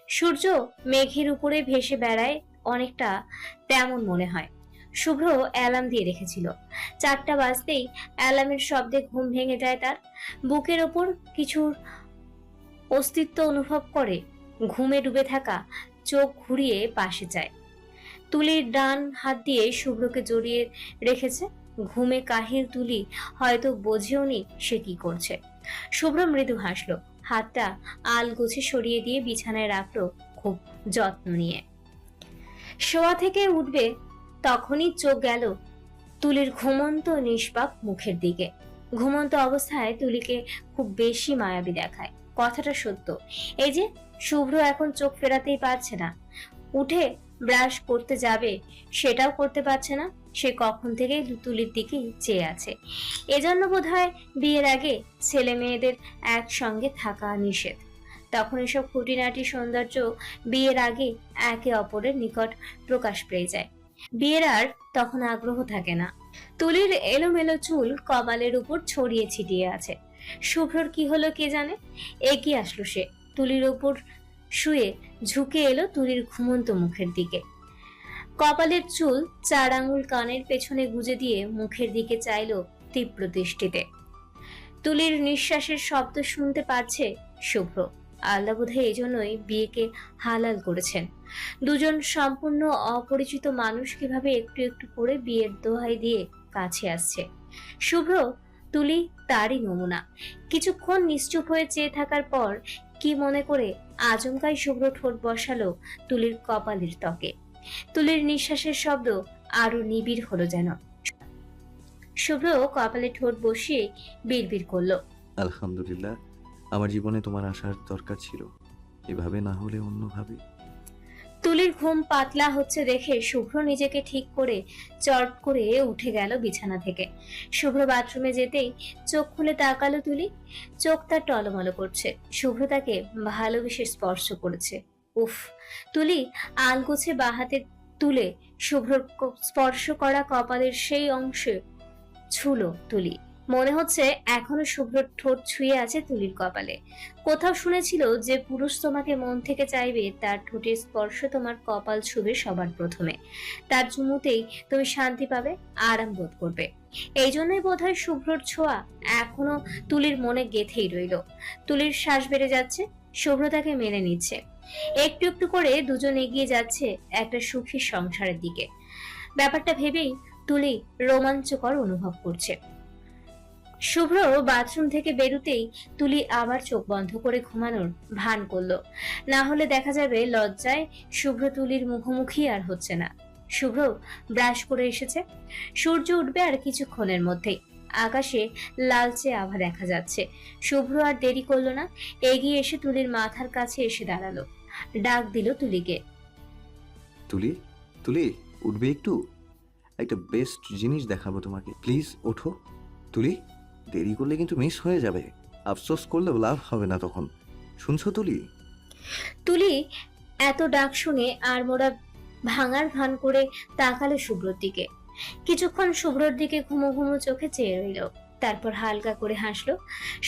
সূর্য মেঘের উপরে ভেসে বেড়ায়, অনেকটা তেমন মনে হয়। শুভ্র অ্যালার্ম দিয়ে রেখেছিল। 4টা বাজতেই অ্যালার্মের শব্দে ঘুম ভেঙে যায় তার। বুকের ওপর কিছুর অস্তিত্ব অনুভব করে। ঘুমে ডুবে থাকা চোখ ঘুরিয়ে পাশে যায়। তুলির ডান হাত দিয়ে শুভ্রকে জড়িয়ে রেখেছে। ঘুমে কাহিল তুলি হয়তো বোঝেওনি সে কি করছে। শুভ্র মৃদু হাসলো, হাতটা আলগোছে সরিয়ে দিয়ে বিছানায় রাখলো খুব যত্ন নিয়ে। শোয়া থেকে উঠবে তখনই চোখ গেল তুলির ঘুমন্ত নিষ্পাপ মুখের দিকে। ঘুমন্ত অবস্থায় তুলিকে খুব বেশি মায়াবী দেখায়। কথাটা সত্য। এই যে শুভ্র এখন চোখ ফেরাতেই পারছে না। উঠে ব্রাশ করতে যাবে, সেটাও করতে পারছে না। সে কখন থেকে তুলির দিকে চেয়ে আছে। এজন্য বোধহয় বিয়ের আগে ছেলে মেয়েদের একসঙ্গে থাকা নিষেধ। তখন এসব খুঁটিনাটি সৌন্দর্য বিয়ের আগে একে অপরের নিকট প্রকাশ পেয়ে যায়। বিয়ের আর তখন আগ্রহ থাকে না। তুলির এলোমেলো চুল কপালের উপর ছড়িয়ে ছিটিয়ে আছে। শুভ্রর কি হলো কে জানে। এগিয়ে আসলো সে, তুলির উপর শুয়ে ঝুঁকে এলো তুলির ঘুমন্ত মুখের দিকে। কপালের চুল 4 আঙুল কানের পেছনে গুজে দিয়ে মুখের দিকে চাইলো তীব্র দৃষ্টিতে। তুলির নিঃশ্বাসের শব্দ শুনতে পাচ্ছে শুভ্র। আল্লাহ বোধহয় এজন্যই বিয়েকে হালাল করেছেন। দুজন সম্পূর্ণ অপরিচিত মানুষ কিভাবে একটু একটু করে বিয়ের দোহাই দিয়ে কাছে আসছে। শুভ্র, তুলি তারই নমুনা। কিছুক্ষণ নিশ্চুপ হয়ে চেয়ে থাকার পর কি মনে করে আচমকাই শুভ্র ঠোঁট বসালো তুলির কপালের ত্বকে। তুলির নিঃশ্বাসের শব্দ আরো নিবিড় হলো যেন। শুভ্র কপালে ঠোঁট বসিয়ে বিড়বিড় করলো, আলহামদুলিল্লাহ, আমার জীবনে তোমার আসার দরকার ছিল, এভাবে না হলে অন্যভাবে। তুলির ঘুম পাতলা হচ্ছে দেখে শুভ্র নিজেকে ঠিক করে চট করে উঠে গেল বিছানা থেকে। শুভ্র বাথরুমে যেতেই চোখ খুলে তাকালো তুলি। চোখ তার টলমলো করছে। শুভ্র তাকে ভালোবেসে স্পর্শ করেছে। উফ! তুলি আলগোছে বাঁ হাতে তুলে শুভ্রর স্পর্শ করা কপালের সেই অংশে ছুলো তুলি। মনে হচ্ছে এখনো শুভ্রর ঠোঁট ছুঁয়ে আছে তুলির কপালে। কোথাও শুনেছিল যে পুরুষ তোমাকে মন থেকে চাইবে, তার ঠোঁটের স্পর্শ তোমার কপাল ছুবে সবার প্রথমে। তার চুমুতেই তুমি শান্তি পাবে, আরাম বোধ করবে। এই জন্যই বোধহয় শুভ্রর ছোঁয়া এখনো তুলির মনে গেঁথেই রইল। তুলির শ্বাস বেড়ে যাচ্ছে। শুভ্র তাকে মেনে নিচ্ছে। একটু একটু করে দুজন এগিয়ে যাচ্ছে একটা সুখী সংসারের দিকে। ব্যাপারটা ভেবেই তুলি রোমাঞ্চকর অনুভব করছে। শুভ্র বাথরুম থেকে বেরুতেই তুলি আবার চোখ বন্ধ করে ঘুমানোর ভান করলো। না হলে দেখা যাবে লজ্জায় শুভ্র তুলির মুখোমুখি আর হচ্ছে না। শুভ্র ব্রাশ করে এসেছে। সূর্য উঠবে আর কিছুক্ষণের মধ্যেই। আকাশে লালচে আভা দেখা যাচ্ছে। শুভ্র আর দেরি করলো না, এগিয়ে এসে তুলির মাথার কাছে এসে দাঁড়ালো। ডাক দিল তুলিকে। তুলি, তুলি, উঠবে একটু? একটা বেস্ট জিনিস দেখাবো তোমাকে, প্লিজ ওঠো। তুলি, দেরি করলে কিন্তু মিস হয়ে যাবে। আফসোস করলেও লাভ হবে না তখন, শুনছো তুলি? তুলি এত ডাক শুনে আর মোড়া ভাঙার ভান করে তাকালো শুভ্রর দিকে। কিছুক্ষণ শুভ্রর দিকে ঘুমো ঘুমো চোখে চেয়ে রইল। তারপর হালকা করে হাসলো।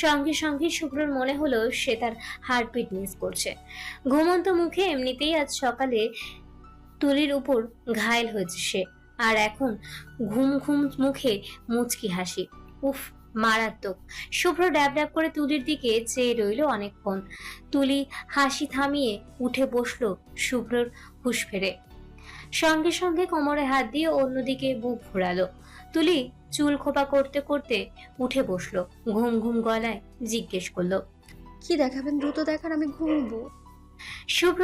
সঙ্গে সঙ্গে শুভ্রর মনে হলো সে তার হার্টবিট মিস করছে। ঘুমন্ত মুখে এমনিতেই আজ সকালে তুলির উপর ঘায়েল হয়েছে সে, আর এখন ঘুম ঘুম মুখে মুচকি হাসি। উফ, মারাত্মক! শুভ্র ড্যাব ড্যাব করে তুলির দিকে চেয়ে রইল অনেকক্ষণ। তুলি হাসি থামিয়ে উঠে বসলো শুভ্রর হুঁশ ফেরে। সঙ্গে সঙ্গে কোমরে হাত দিয়ে অন্যদিকে বুক ঘোরালো। তুলি চুল খোপা করতে করতে উঠে বসলো। ঘুম ঘুম গলায় জিজ্ঞেস করলো, কি দেখাবেন? দ্রুত দেখান, আমি ঘুমবো। শুভ্র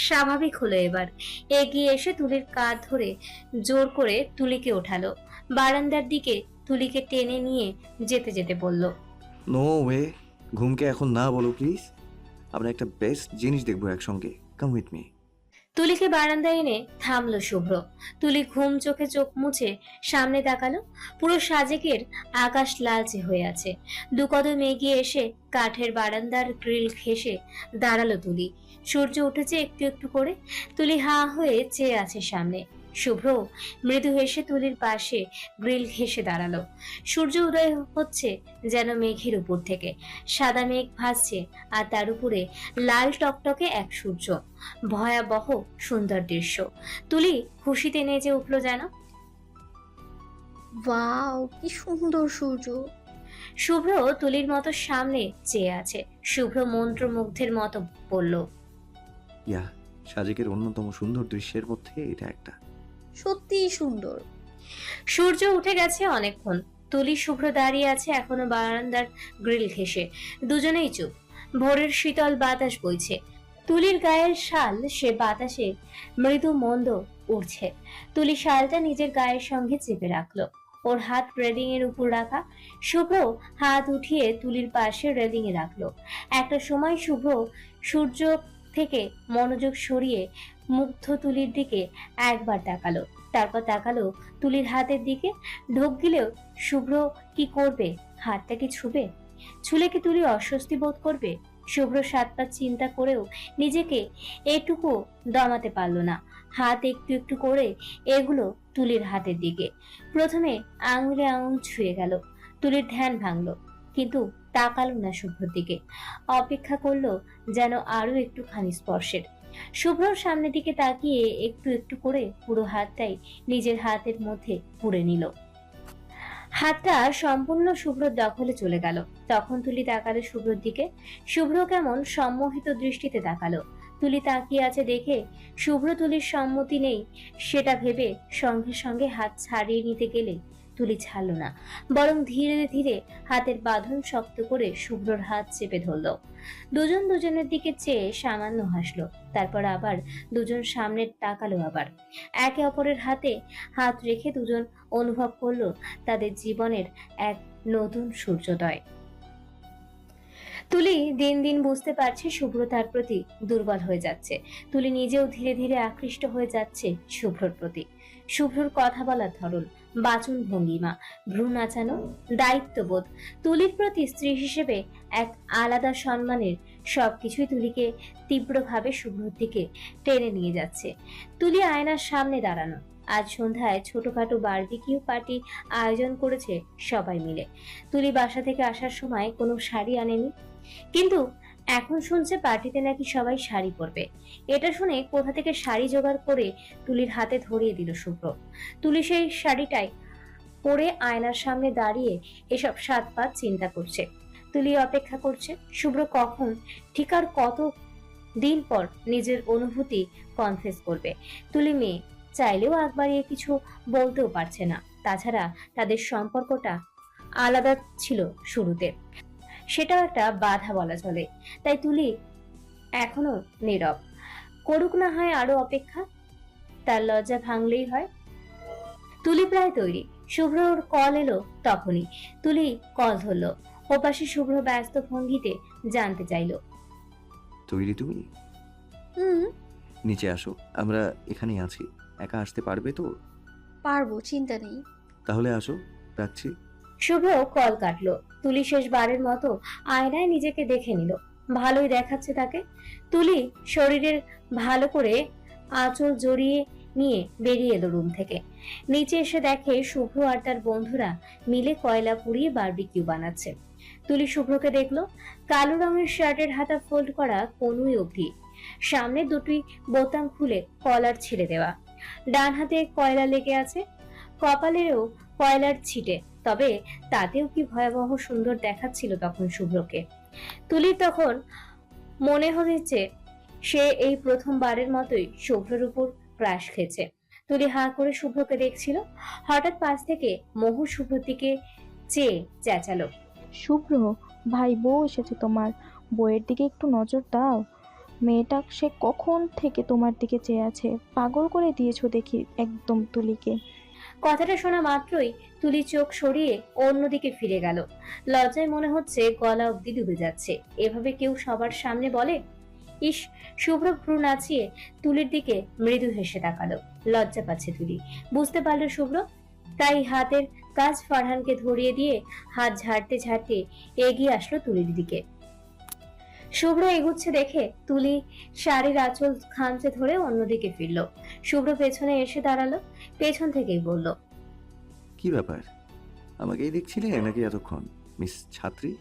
স্বাভাবিক হলো এবার। এগিয়ে এসে তুলির কাঁধ ধরে জোর করে তুলিকে ওঠালো। বারান্দার দিকে তুলিকে টেনে নিয়ে যেতে যেতে বলল, নো ওয়ে, ঘুমকে এখন না বলো প্লিজ। আমরা একটা বেস্ট জিনিস দেখবো একসঙ্গে, কাম উইথ মি। তুলিকে বারান্দায় এনে থামলো শুভ্র। তুলি ঘুম চোখে চোখ মুছে সামনে তাকালো। পুরো সাজেকের আকাশ লালচে হয়ে আছে। দু কদম এগিয়ে এসে কাঠের বারান্দার গ্রিল ঘেঁষে দাঁড়ালো তুলি। সূর্য উঠেছে একটু একটু করে। তুলি হাঁ হয়ে চেয়ে আছে সামনে। শুভ্র মৃদু হেসে তুলির পাশে গ্রিল ঘেঁষে দাঁড়ালো। সূর্য উদয় হচ্ছে যেন মেঘের উপর থেকে। সাদা মেঘ ভাসছে আর তার উপরে লাল টকটকে এক সূর্য। ভয়াবহ সুন্দর দৃশ্য। তুলি খুশিতে নেচে উঠলো যেন। ওয়াও, কি সুন্দর সূর্য। শুভ্র তুলির মতো সামনে চেয়ে আছে। শুভ্র মন্ত্রমুগ্ধের মতো বলল, ইয়া, সাজেকের অন্যতম সুন্দর দৃশ্যের মধ্যে এটা একটা। সত্যিই সুন্দর। সূর্য উঠে গেছে অনেকক্ষণ। তুলি শুভ্র দাঁড়িয়ে আছে এখনো বারান্দার গ্রিল ঘেঁষে। দুজনেই চুপ। ভোরের শীতল বাতাস বইছে। তুলির গায়ের শাল সে বাতাসে মৃদু মন্দ উড়ছে। তুলি শালটা নিজের গায়ের সঙ্গে চেপে রাখলো। ওর হাত রেলিং এর উপর রাখা। শুভ্র হাত উঠিয়ে তুলির পাশে রেলিং এ রাখলো। একটা সময় শুভ্র সূর্য থেকে মনোযোগ সরিয়ে মুগ্ধ তুলির দিকে একবার তাকালো। তারপর তাকালো তুলির হাতের দিকে। ঢোক গিলেও শুভ্র কি করবে? হাতটা কি ছুবে? ছুলে কি তুলি অস্বস্তি বোধ করবে? শুভ্র 7 পাঁচ চিন্তা করেও নিজেকে এটুকু দমাতে পারল না। হাত একটু একটু করে এগুলো তুলির হাতের দিকে। প্রথমে আঙুলে আঙুল ছুঁয়ে গেল। তুলির ধ্যান ভাঙলো, কিন্তু তাকালো না শুভ্রর দিকে। অপেক্ষা করলো যেন আরো একটুখানি স্পর্শের। শুভ্রর সামনের দিকে তাকিয়ে একটু একটু করে পুরো হাতটাই নিজের হাতের মধ্যে পুরে নিল। হাতটা সম্পূর্ণ শুভ্রর দখলে চলে গেল। তখন তুলি তাকালো শুভ্রর দিকে। শুভ্র কেমন সম্মোহিত দৃষ্টিতে তাকালো। তুলি তাকিয়ে আছে দেখে শুভ্র তুলির সম্মতি নেই সেটা ভেবে সঙ্গে সঙ্গে হাত ছাড়িয়ে নিতে গেলে তুলি ছাড়ল না, বরং ধীরে ধীরে হাতের বাঁধন শক্ত করে শুভ্রর হাত চেপে ধরল। দুজন দুজনের দিকে চেয়ে সামান্য হাসলো। তারপর আবার দুজন সামনে তাকালো। আবার একে অপরের হাতে হাত রেখে দুজন অনুভব করলো তাদের জীবনের এক নতুন সূর্যোদয়। তুলি দিন দিন বুঝতে পারছে শুভ্র তার প্রতি দুর্বল হয়ে যাচ্ছে। তুলি নিজেও ধীরে ধীরে আকৃষ্ট হয়ে যাচ্ছে শুভ্রর প্রতি। শুভ্রর কথা বলার ধরন, বাচন ভঙ্গিমা, ভ্রু নাচানো, দায়িত্ববোধ, তুলির প্রতি স্ত্রী হিসেবে এক আলাদা সম্মানের সবকিছুই তুলিকে তীব্রভাবে শুভ্রর দিকে টেনে নিয়ে যাচ্ছে। তুলি আয়নার সামনে দাঁড়ানো। আজ সন্ধ্যায় ছোটখাটো বারবিকিউ পার্টি আয়োজন করেছে সবাই মিলে। তুলি বাসা থেকে আসার সময় কোনো শাড়ি আনেনি, কিন্তু এখন শুনছে পার্টিতে নাকি সবাই শাড়ি পরবে। এটা শুনে কোথা থেকে শাড়ি জোগাড় করে তুলির হাতে ধরিয়ে দিল শুভ্র। তুলি সেই শাড়িটাই পরে আয়নার সামনে দাঁড়িয়ে এসব 7 পাঁচ চিন্তা করছে। তুলি অপেক্ষা করছে শুভ্র কখন, ঠিক আর কত দিন পর নিজের অনুভূতি কনফেস করবে। তুলি মেয়ে, চাইলেও আগ বাড়িয়ে কিছু বলতেও পারছে না। তাছাড়া তাদের সম্পর্কটা আলাদা ছিল শুরুতে, সেটাও একটা বাধা বলা চলে। তাই তুলি এখনো নীরব। করুক না হয় আরো অপেক্ষা, তার লজ্জা ভাঙলেই হয়। তুলি প্রায় তৈরি। শুভ্রর কল এলো তখনই। তুলি কল ধরলো। ওপাশে শুভ্র ব্যস্ত ভঙ্গিতে জানতে চাইলো, তৈরি তুমি? হুম, নিচে আসো, আমরা এখানেই আছি। একা আসতে পারবে তো? পারবো, চিন্তা নেই। তাহলে আসো, রাখছি। শুভ্র কল কাটলো। তুলি শেষবারের মতো আয়নায় নিজেকে দেখে নিল। ভালোই দেখাচ্ছে তাকে। তুলি শরীরের ভালো করে আঁচল জড়িয়ে নিয়ে বেরিয়ে এলো রুম থেকে। নিচে এসে দেখে শুভ্র আর তার বন্ধুরা মিলে কয়লা পুড়িয়ে বারবিকিউ বানাচ্ছে। তুলি শুভ্রকে দেখলো। কালো রঙের শার্টের হাতা ফোল্ড করা কনুই অবধি, সামনে দুটি বোতাম খুলে কলার ছেড়ে দেওয়া, ডান হাতে কয়লা লেগে আছে, কপালেও কয়লার ছিটে। তবে তাতেও কি ভয়াবহ সুন্দর দেখাচ্ছিল তখন শুভ্রকে। তুলির তখন মনে হয়েছে সে এই প্রথমবারের মতোই শুভ্রের উপর ক্রাশ খেয়েছে। তুলি হাঁ করে শুভ্রকে দেখছিল। হঠাৎ পাশ থেকে মহু শুভ্রর দিকে চেয়ে চেঁচালো, শুভ্র, ভাই বউ এসেছে তোমার। বউয়ের দিকে একটু নজর দাও। মেয়েটা সে কখন থেকে তোমার দিকে চেয়ে আছে। পাগল করে দিয়েছো দেখি একদম তুলিকে। কথাটা শোনা মাত্রই তুলি চোখ সরিয়ে অন্যদিকে ফিরে গেল। লজ্জায় মনে হচ্ছে গলা অবধি ডুবে যাচ্ছে। এভাবে কেউ সবার সামনে বলে? ইস! শুভ্র ভ্রু নাচিয়ে তুলির দিকে মৃদু হেসে তাকালো। লজ্জা পাচ্ছে তুলি, বুঝতে পারলো শুভ্র। তাই হাতের কাজ ফারহানকে ধরিয়ে দিয়ে হাত ঝাড়তে ঝাড়তে এগিয়ে আসলো তুলির দিকে। শুভ্র এগুচ্ছে দেখে তুলি শাড়ির আঁচল খামচে ধরে অন্যদিকে ফিরল। শুভ্র পেছনে এসে দাঁড়ালো, পেছন থেকেই বলল, কি ব্যাপার, আমাকেই দেখছিলে নাকি এতক্ষণ মিস ছাত্রী?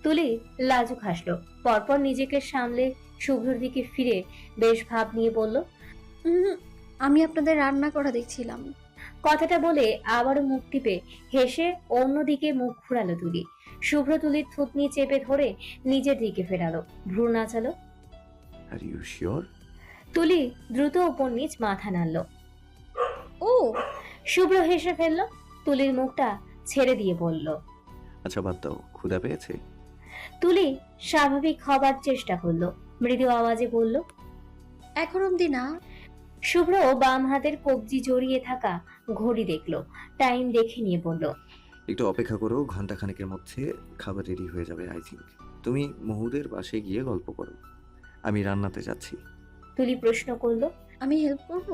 তুলি লাজুক হাসলো, পরপর নিজেকে সামলে শুভ্রর দিকে ফিরে বেশ ভাব নিয়ে বলল, উম, আমি আপনাদের রান্না করা দেখছিলাম। কথাটা বলে আবারও মুখ টিপে হেসে অন্যদিকে মুখ ঘুরালো তুলি। শুভ্র তুলির থুতনি চেপে ধরে নিজের দিকে ফেরালো, ভ্রু নাচালো। Are you sure? তুলি দ্রুত ওপর নিচ মাথা নাড়ল। ও শুভ্র হেসে ফেলল, তুলির মুখটা ছেড়ে দিয়ে বলল। আচ্ছা বাদ দাও, ক্ষুধা পেয়েছে? তুলি স্বাভাবিক হবার চেষ্টা করলো, মৃদু আওয়াজে বলল। এখন অবধি না। শুভ্র বাম হাতের কবজি জড়িয়ে থাকা ঘড়ি দেখলো, টাইম দেখে নিয়ে বলল। একটু অপেক্ষা করো, ঘন্টাখানেকের মধ্যে খাবার রেডি হয়ে যাবে আই থিঙ্ক। তুমি মহুদের পাশে গিয়ে গল্প করো, আমি রান্নাতে যাচ্ছি। তুলি প্রশ্ন করলো। আমি হেল্প করব?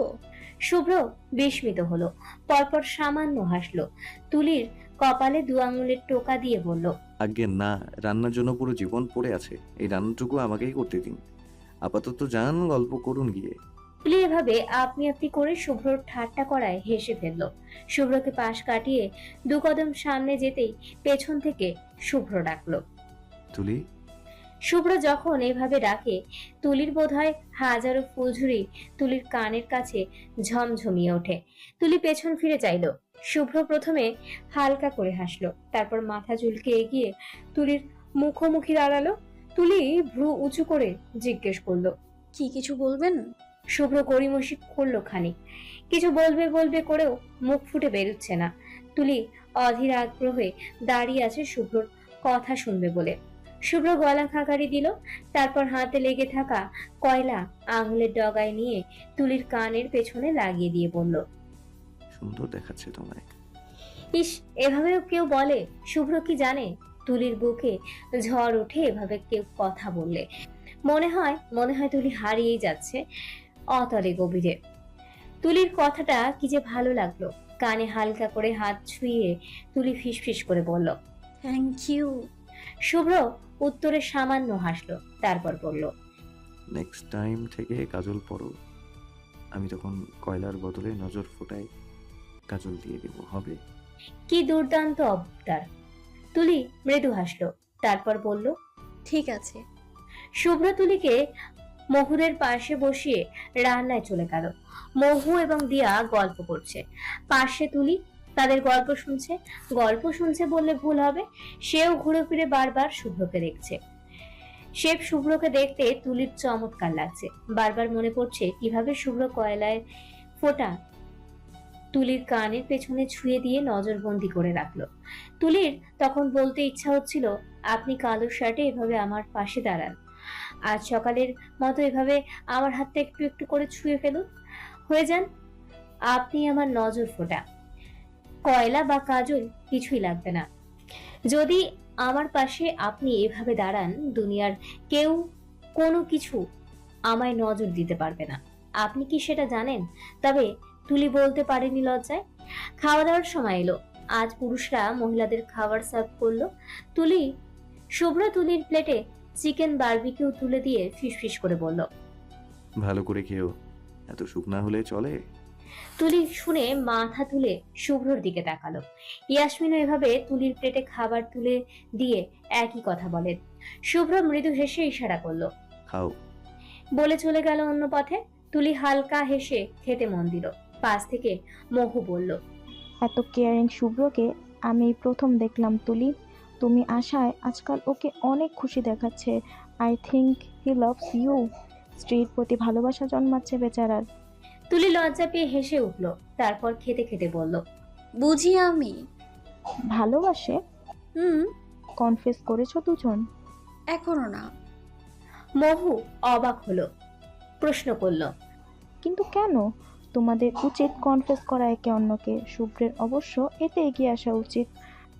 শুভ্র বিস্মিত হলো, পরপর সামান্য হাসলো। তুলির কপালে 2 আঙুলের টোকা দিয়ে বলল। আজ্ঞে না, রান্নার জন্য পুরো জীবন পড়ে আছে, এই রান্নাটুকু আমাকেই করতে দিন। আপাতত যান, গল্প করুন গিয়ে। তুলি এভাবে আপনি আপনি করে শুভ্রর ঠাট্টা করায় হেসে ফেলল। শুভ্রকে পাশ কাটিয়ে 2 কদম সামনে যেতেই পেছন থেকে শুভ্র ডাকলো। তুলি। শুভ্র যখন এভাবে ডাকে, তুলির বোধহয় হাজারো ফুলঝুরি তুলির কানের কাছে ঝমঝমিয়ে ওঠে। তুলি পেছন ফিরে চাইল। শুভ্র প্রথমে হালকা করে হাসলো, তারপর মাথা চুলকে এগিয়ে তুলির মুখোমুখি দাঁড়ালো। তুলি ভ্রু উঁচু করে জিজ্ঞেস করলো, কি কিছু বলবেন? শুভ্র গড়িমসি করলো খানিক, কিছু বলবে বলবে করেও মুখ ফুটে বেরোচ্ছে না। তুলি অধীর আগ্রহে দাঁড়িয়ে আছে শুভ্রর কথা শুনবে বলে। শুভ্র গলা খাকারি দিল, তারপর হাতে লেগে থাকা কয়লা আঙুলের ডগায় নিয়ে তুলির কানের পেছনে লাগিয়ে দিয়ে বলল। সুন্দর দেখাচ্ছে তোমায়। ইস, এভাবেও কেউ বলে? শুভ্র কি জানে তুলির বুকে ঝড় ওঠে এভাবে কেউ কথা বললে। মনে হয় তুলি হারিয়েই যাচ্ছে অতলে গভীরে। তুলির কথাটা কি যে ভালো লাগলো। কানে হালকা করে হাত ছুঁয়ে তুলি ফিসফিস করে বলল, থ্যাংক ইউ। শুভ্র উত্তরে সামান্য হাসলো, তারপর বলল, নেক্সট টাইম থেকে কাজল পরো, আমি তখন কয়লার বদলে নজর ফোটায় কাজল দিয়ে দেব, হবে? কি দুর্দান্ত অবতার। তুলি মৃদু হাসলো, তারপর বলল, ঠিক আছে। শুভ্র তুলিকে মহুদের পাশে বসিয়ে রান্নায় চলে গেল। মহু এবং দিয়া গল্প করছে, পাশে তুলি তাদের গল্প শুনছে বললে ভুল হবে। সেও ঘুরে ফিরে বারবার শুভ্রকে দেখছে। শেফ শুভ্রকে দেখতে তুলির চমৎকার লাগছে। বারবার মনে পড়ছে কিভাবে শুভ্র কয়লায় ফোটা তুলির কানের পেছনে ছুঁয়ে দিয়ে নজরবন্দি করে রাখলো। তুলির তখন বলতে ইচ্ছা হচ্ছিল, আপনি কালো শার্টে এভাবে আমার পাশে দাঁড়ান, আজ সকালের মতো এভাবে আমার হাতটা একটু একটু করে ছুঁয়ে ফেলুন, হয়ে যান আপনি আমার নজর ফোটা। কয়লা বা কাজল কিছুই লাগবে না, যদি আমার পাশে আপনি এভাবে দাঁড়ান, দুনিয়ার কেউ কোনো কিছু আমায় নজর দিতে পারবে না। আপনি কি সেটা জানেন? তবে তুলি বলতে পারেনি লজ্জায়। খাওয়া দাওয়ার সময় এলো। আজ পুরুষরা মহিলাদের খাবার সার্ভ করলো। শুভ্র তুলির প্লেটে চিকেন বারবিকিউ তুলে দিয়ে ফিসফিস করে বলল, ভালো করে খেও, এত শুকনা হলে চলে? তুলি শুনে মাথা তুলে শুভ্রর দিকে তাকালো। ইয়াসমিনও এভাবে তুলির প্লেটে খাবার তুলে দিয়ে একই কথা বলেন। শুভ্র মৃদু হেসে ইশারা করলো, খাও। বলে চলে গেল অন্য পথে। তুলি হালকা হেসে খেতে মন দিল। পাশ থেকে মহু বলল, এত কেয়ারিং শুভ্রকে আমি প্রথম দেখলাম তুলি। তুমি আশায় আজকাল ওকে অনেক খুশি দেখাচ্ছে। I think he loves you. স্ত্রীর প্রতি ভালোবাসা জন্মাচ্ছে বেচারার। তুলি লজ্জা পেয়ে হেসে উঠল, তারপর খেতে খেতে বলল, বুঝি আমি? ভালোবাসে? হুম। কনফেস করেছো দুজন? এখনো না। মহু অবাক হলো, প্রশ্ন করল, কিন্তু কেন? তোমাদের উচিত কনফেস করা একে অন্যকে। শুভ্রের অবশ্য এতে এগিয়ে আসা উচিত।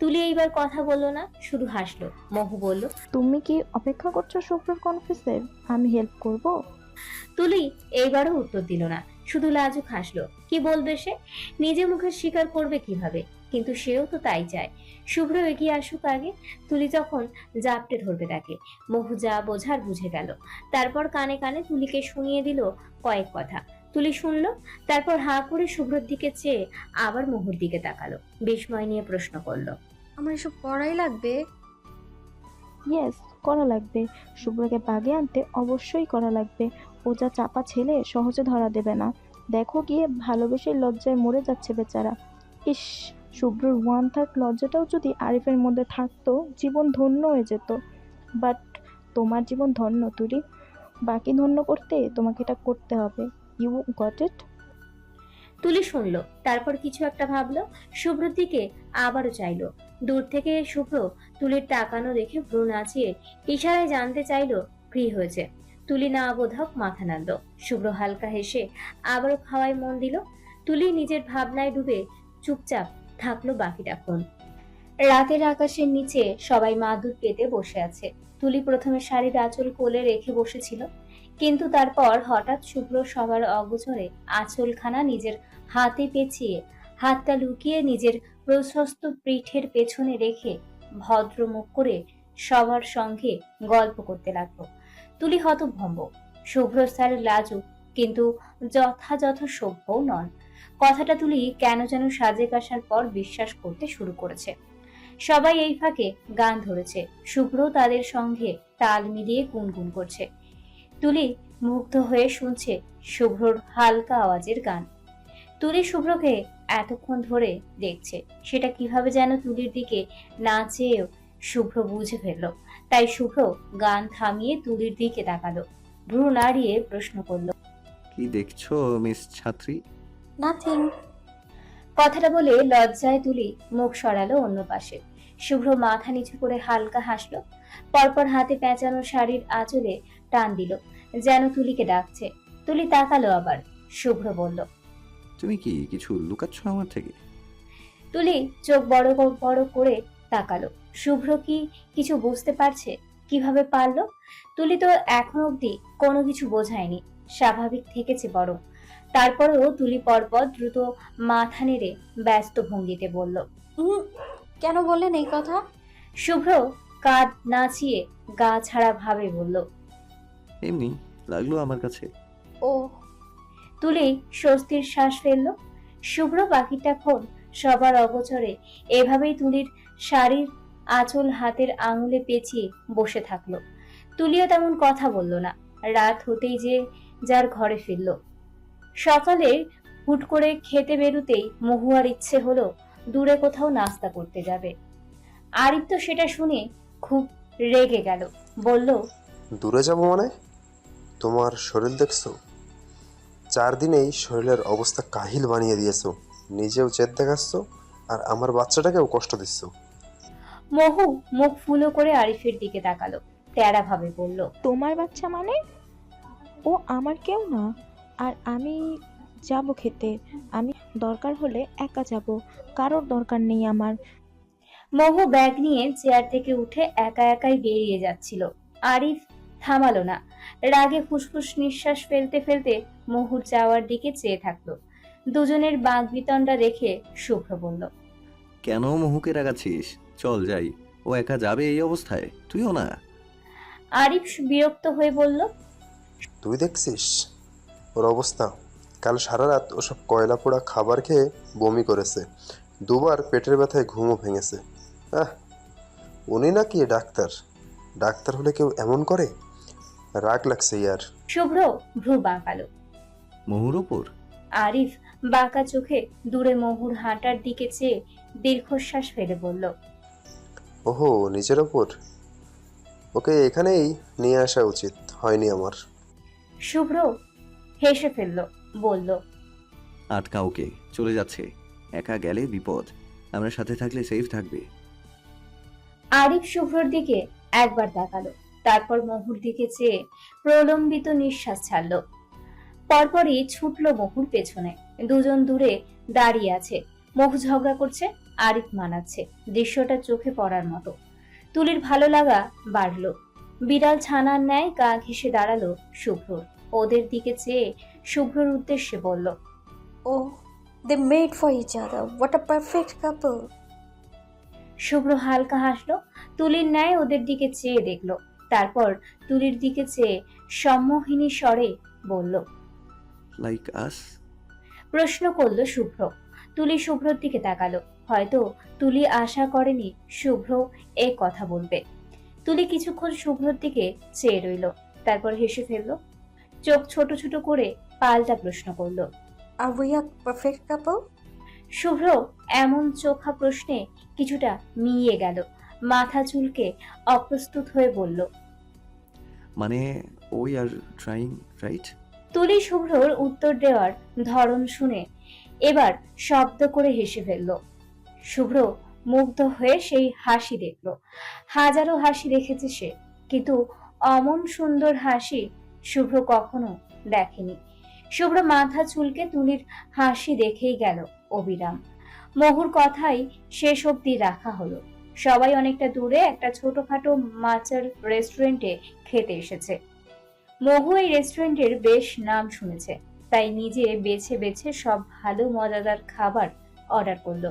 তুলি এইবার কথা বলল না, শুধু হাসলো। মহু বলল, তুমি কি অপেক্ষা করছো শুভ্রের কনফেসের? আমি হেল্প করব। তুলি এইবারও উত্তর দিল না, শুধু লাজুক হাসলো। কি বলবে সে? নিজে মুখে স্বীকার করবে কিভাবে? কিন্তু সেও তো তাই চায়। শুভ্র এগিয়ে আসুক আগে। তুলি তখন জাপটে ধরবে তাকে। মহু যা বোঝার বুঝে গেল। তারপর কানে কানে তুলিকে শুনিয়ে দিল কয়েক কথা। তুলি শুনলো, তারপর হাঁ করে শুভ্রর দিকে চেয়ে আবার মহুর দিকে তাকালো। বিস্ময় নিয়ে প্রশ্ন করলো, আমার এসব করাই লাগবে? ইয়েস, করা লাগবে। শুভ্রকে বাগে আনতে অবশ্যই করা লাগবে। ও যা চাপা ছেলে, সহজে ধরা দেবে না। দেখো গিয়ে, ভালোবেসে লজ্জায় মরে যাচ্ছে বেচারা। ইস, শুভ্রর 1/3 লজ্জাটাও যদি আরিফের মধ্যে থাকতো, জীবন ধন্য হয়ে যেত। বাট তোমার জীবন ধন্য তুলি। বাকি ধন্য করতে তোমাকে এটা করতে হবে। You got it? তুলি শুনলো, তারপর কিছু একটা ভাবলো। শুভ্রর দিকে আবারও চাইলো। দূর থেকে শুভ্র তুলির তাকানো দেখে ভ্রু নাচিয়ে ইশারায় জানতে চাইলো ফ্রি হয়েছে। তুলি না বোধক মাথা নাড়ল। শুভ্র হালকা হেসে আবারও খাওয়ায় মন দিল। তুলি নিজের ভাবনায় ডুবে চুপচাপ থাকলো বাকিটাক্ষণ। রাতের আকাশের নিচে সবাই মাদুর পেতে বসে আছে। তুলি প্রথমে শাড়ির আঁচল কোলে রেখে বসেছিল, কিন্তু তারপর হঠাৎ শুভ্র সবার অগোচরে আঁচলখানা নিজের হাতে পেঁচিয়ে হাতটা লুকিয়ে নিজের প্রশস্ত পিঠের পেছনে রেখে ভদ্র মুখ করে সবার সঙ্গে গল্প করতে লাগলো। তুলি হতভম্ব। শুভ্র স্যার লাজুক কিন্তু যথাযথ সভ্যও নন। কথাটা তুলি কেন যেন সাজেক আসার পর বিশ্বাস করতে শুরু করেছে। সবাই এই ফাঁকে গান ধরেছে। শুভ্র তাদের সঙ্গে তাল মিলিয়ে গুনগুন করছে। তুলি মুগ্ধ হয়ে শুনছে শুভ্রর হালকা আওয়াজের গান। তুলি শুভ্রকে এতক্ষণ ধরে দেখছে, সেটা কিভাবে যেন তুলির দিকে না চেয়েও শুভ্র বুঝে ফেলল। তাই শুভ্র গান থামিয়ে তুলির দিকে তাকালো। ভ্রু নাড়িয়ে প্রশ্ন করলো, কি দেখছো মিস ছাত্রী? নাথিং। কথাটা বলে লজ্জায় তুলি মুখ সরালো অন্য পাশে। শুভ্র মাথা নিচু করে হালকা হাসলো। পরপর হাতে পেঁচানো শাড়ির আঁচলে টান দিল, যেন তুলিকে ডাকছে। তুলি তাকালো আবার। শুভ্র বলল, তুমি কি কিছু লুকাচ্ছ আমার থেকে? তুলি চোখ বড় বড় করে তাকালো। শুভ্র কি কিছু বুঝতে পারছে? কিভাবে পারলো? তুলি তো এখন অব্দি কোনো কিছু বোঝায়নি, স্বাভাবিক থেকেছে বরং। তারপরেও তুলি পরপর দ্রুত মাথা নেড়ে ব্যস্ত ভঙ্গিতে বলল, কেন বললেন এই কথা? শুভ্র কাঁধ নাচিয়ে গা ছাড়া ভাবে বলল, এমনি লাগলো আমার কাছে। ও, তুলি স্বস্তির শ্বাস ফেলল। শুভ্র বাকিটাক্ষণ সবার অগোচরে এভাবেই তুলির শাড়ির আঁচল হাতের আঙুলে পেঁচিয়ে বসে থাকলো। তুলিও তেমন কথা বলল না। রাত হতেই যে যার ঘরে ফিরল। সকালে হুট করে খেতে বেরুতেই মহুয়ার ইচ্ছে হলো দূরে কোথাও নাস্তা করতে যাবে। আরিফ তো সেটা শুনে খুব রেগে গেল। বলল, দূরে যাব মানে? তোমার শরীর দেখছো? 4 দিনেই শরীরের অবস্থা কাহিল বানিয়ে দিয়েছো। নিজেও জেদ দেখাচ্ছ আর আমার বাচ্চাটাকেও কষ্ট দিচ্ছ। মহু মুখ ফুলো করে আরিফের দিকে তাকালো। তেরা ভাবে বলল, তোমার বাচ্চা মানে? ও আমার কেউ না। আর আমি যাব খেতে। আমি দরকার হলে একা যাব, কারোর দরকার নেই আমার। মহু ব্যাগ নিয়ে চেয়ার থেকে উঠে একা একাই বেরিয়ে যাচ্ছিল। আরিফ থামালো না। রাগে ফুসফুস নিঃশ্বাস ফেলতে ফেলতে মহুর যাওয়ার দিকে চেয়ে থাকলো। দুজনের বাঁক বিতণ্ডা দেখে শুভ্র বলল, কেন মহুকে রাগাচ্ছিস? চল যাই। ও একা যাবে এই অবস্থায়? তুইও না? আরিফ বিরক্ত হয়ে বলল, তুই দেখছিস ওর অবস্থা? কাল সারা রাত ওসব কয়লা পোড়া খাবার খেয়ে বমি করেছে। 2বার পেটের ব্যথায় ঘুমও ভেঙেছে। আহ, উনি নাকি ডাক্তার? ডাক্তার হলে কেউ এমন করে? রাগ লাগছে ইয়ার। শুভ্র ভ্রু বাঁকালো। মহুর ওপর? আরিফ বাঁকা চোখে দূরে মহুর হাঁটার দিকে চেয়ে দীর্ঘশ্বাস ফেলে বলল, ওহো, নিজের ওপর? ওকে এখানেই নিয়ে আসা উচিত হয়নি আমার। শুভ্র হেসে ফেলল। বলল, আটকা ওকে, চলে যাচ্ছে। একা গেলে বিপদ, আমরা সাথে থাকলে সেফ থাকবে। আরিফ শুভ্রর দিকে একবার তাকালো, তারপর মহুর দিকে চেয়ে প্রলম্বিত নিঃশ্বাস ছাড়ল। পরপরই ছুটলো মহুর পেছনে। দুজন দূরে দাঁড়িয়ে আছে। মহু ঝগড়া করছে, আরিফ মানাচ্ছে। দৃশ্যটা চোখে পড়ার মতো। তুলির ভালো লাগা বাড়লো। বিড়াল ছানার ন্যায় গা ঘেঁষে দাঁড়ালো শুভ্রর। ওদের দিকে চেয়ে শুভ্রর উদ্দেশ্যে বলল, ও, They made for each other. What a perfect couple. শুভ্র হালকা হাসলো, তুলির ন্যায় ওদের দিকে চেয়ে দেখলো, তারপর তুলির দিকে চেয়ে সম্মোহিনী স্বরে বলল। লাইক আস? প্রশ্ন করলো শুভ্র। তুলি শুভ্রর দিকে তাকালো। হয়তো তুলি আশা করেনি শুভ্র এ কথা বলবে। তুলি কিছুক্ষণ শুভ্রর দিকে চেয়ে রইল, তারপর হেসে ফেললো। চোখ ছোট ছোট করে পাল্টা প্রশ্ন করলো। Are we a perfect couple? শুভ্র এমন চোখা প্রশ্নে কিছুটা মিইয়ে গেল, মাথা চুলকে অপ্রস্তুত হয়ে বলল। মানে উই আর ট্রাইং, রাইট? তুলি শুভ্রর উত্তর দেওয়ার ধরন শুনে এবার শব্দ করে হেসে ফেলল। শুভ্র মুগ্ধ হয়ে সেই হাসি দেখল। হাজারো হাসি দেখেছে সে, কিন্তু অমন সুন্দর হাসি শুভ্র কখনো দেখেনি। শুভ্র মাথা চুলকে তুলির হাসি দেখেই গেল অবিরাম। মহুর কথাই শেষ অবধি রাখা হলো। সবাই অনেকটা দূরে একটা ছোটখাটো মাচার রেস্টুরেন্টে খেতে এসেছে। মহু এই রেস্টুরেন্টের বেশ নাম শুনেছে, তাই নিজে বেছে বেছে সব ভালো মজাদার খাবার অর্ডার করলো।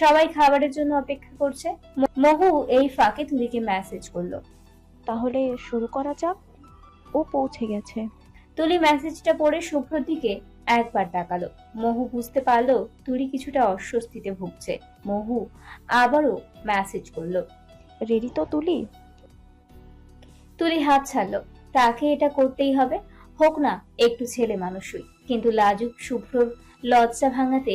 সবাই খাবারের জন্য অপেক্ষা করছে। মহু এই ফাঁকে তুলিকে মেসেজ করলো। তাহলে শুরু করা যাক। ও পৌঁছে গেছে। তুলি মেসেজটা পড়ে শুভ্রর দিকে একবার তাকালো। মহু বুঝতে পারলো তুলি কিছুটা অস্বস্তিতে ভুগছে। মহু আবারও মেসেজ করলো। রেডি তো তুলি? তুলি হাত ছাড়লো। তাকে এটা করতেই হবে, হোক না একটু ছেলে মানুষই, কিন্তু লাজুক শুভ্রর লজ্জা ভাঙাতে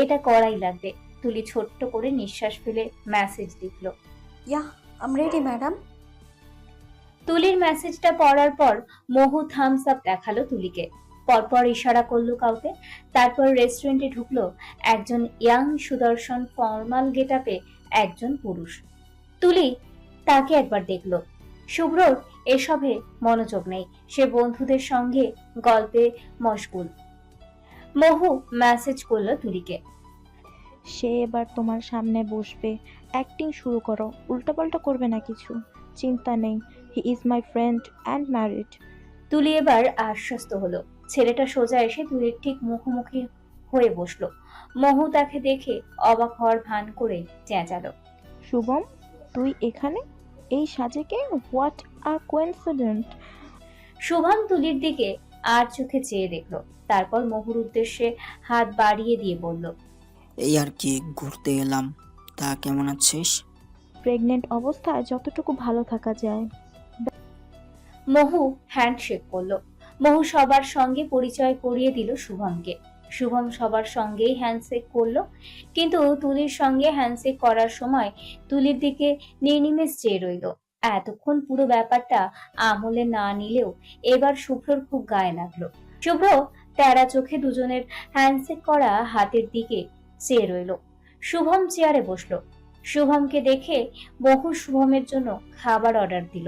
এটা করাই লাগবে। তুলি ছোট্ট করে নিঃশ্বাস ফেলে message লিখলো। Yeah, I'm ready, madam. তুলির মেসেজটা পড়ার পর মহু থামস আপ দেখালো তুলিকে, পরপর ইশারা করলো কাউকে। তারপর রেস্টুরেন্টে ঢুকলো একজন ইয়াং সুদর্শন ফর্মাল গেটআপে একজন পুরুষ। তুলি তাকে একবার দেখলো। শুভ্রর এসবে মনোযোগ নেই, সে বন্ধুদের সঙ্গে গল্পে মশগুল। মহু মেসেজ করলো তুলিকে। সে এবার তোমার সামনে বসবে। অ্যাক্টিং শুরু করো, উল্টাপাল্টা করবে না কিছু। চিন্তা নেই, he is my friend and married. তুলি এবার আশ্বস্ত হলো। ছেলেটা সোজা এসে তুলির ঠিক মুখোমুখি হয়ে বসলো। মহু তাকে দেখে অবাক হওয়ার ভান করে চেঁচালো। শুভম, তুই এখানে এই সাজেকে? What a coincidence. শুভম তুলির দিকে আর চোখে চেয়ে দেখলো, তারপর মহুর উদ্দেশ্যে হাত বাড়িয়ে দিয়ে বলল। এই আর কি, ঘুরতে এলাম। তা কেমন আছিস? প্রেগনেন্ট অবস্থায় যতটুকু ভালো থাকা যায়। মহু হ্যান্ডশেক করলো। মহু সবার সঙ্গে পরিচয় করিয়ে দিল শুভমকে। শুভম সবার সঙ্গেই হ্যান্ডশেক করলো, কিন্তু তুলির সঙ্গে হ্যান্ডশেক করার সময় তুলির দিকে নির্নিমেষ চেয়ে রইল। এতক্ষণ পুরো ব্যাপারটা আমলে না নিলেও এবার শুভ্রর খুব গায়ে লাগলো। শুভ্র তেরা চোখে দুজনের হ্যান্ডশেক করা হাতের দিকে চেয়ে রইল। শুভম চেয়ারে বসলো। শুভমকে দেখে মহু শুভমের জন্য খাবার অর্ডার দিল।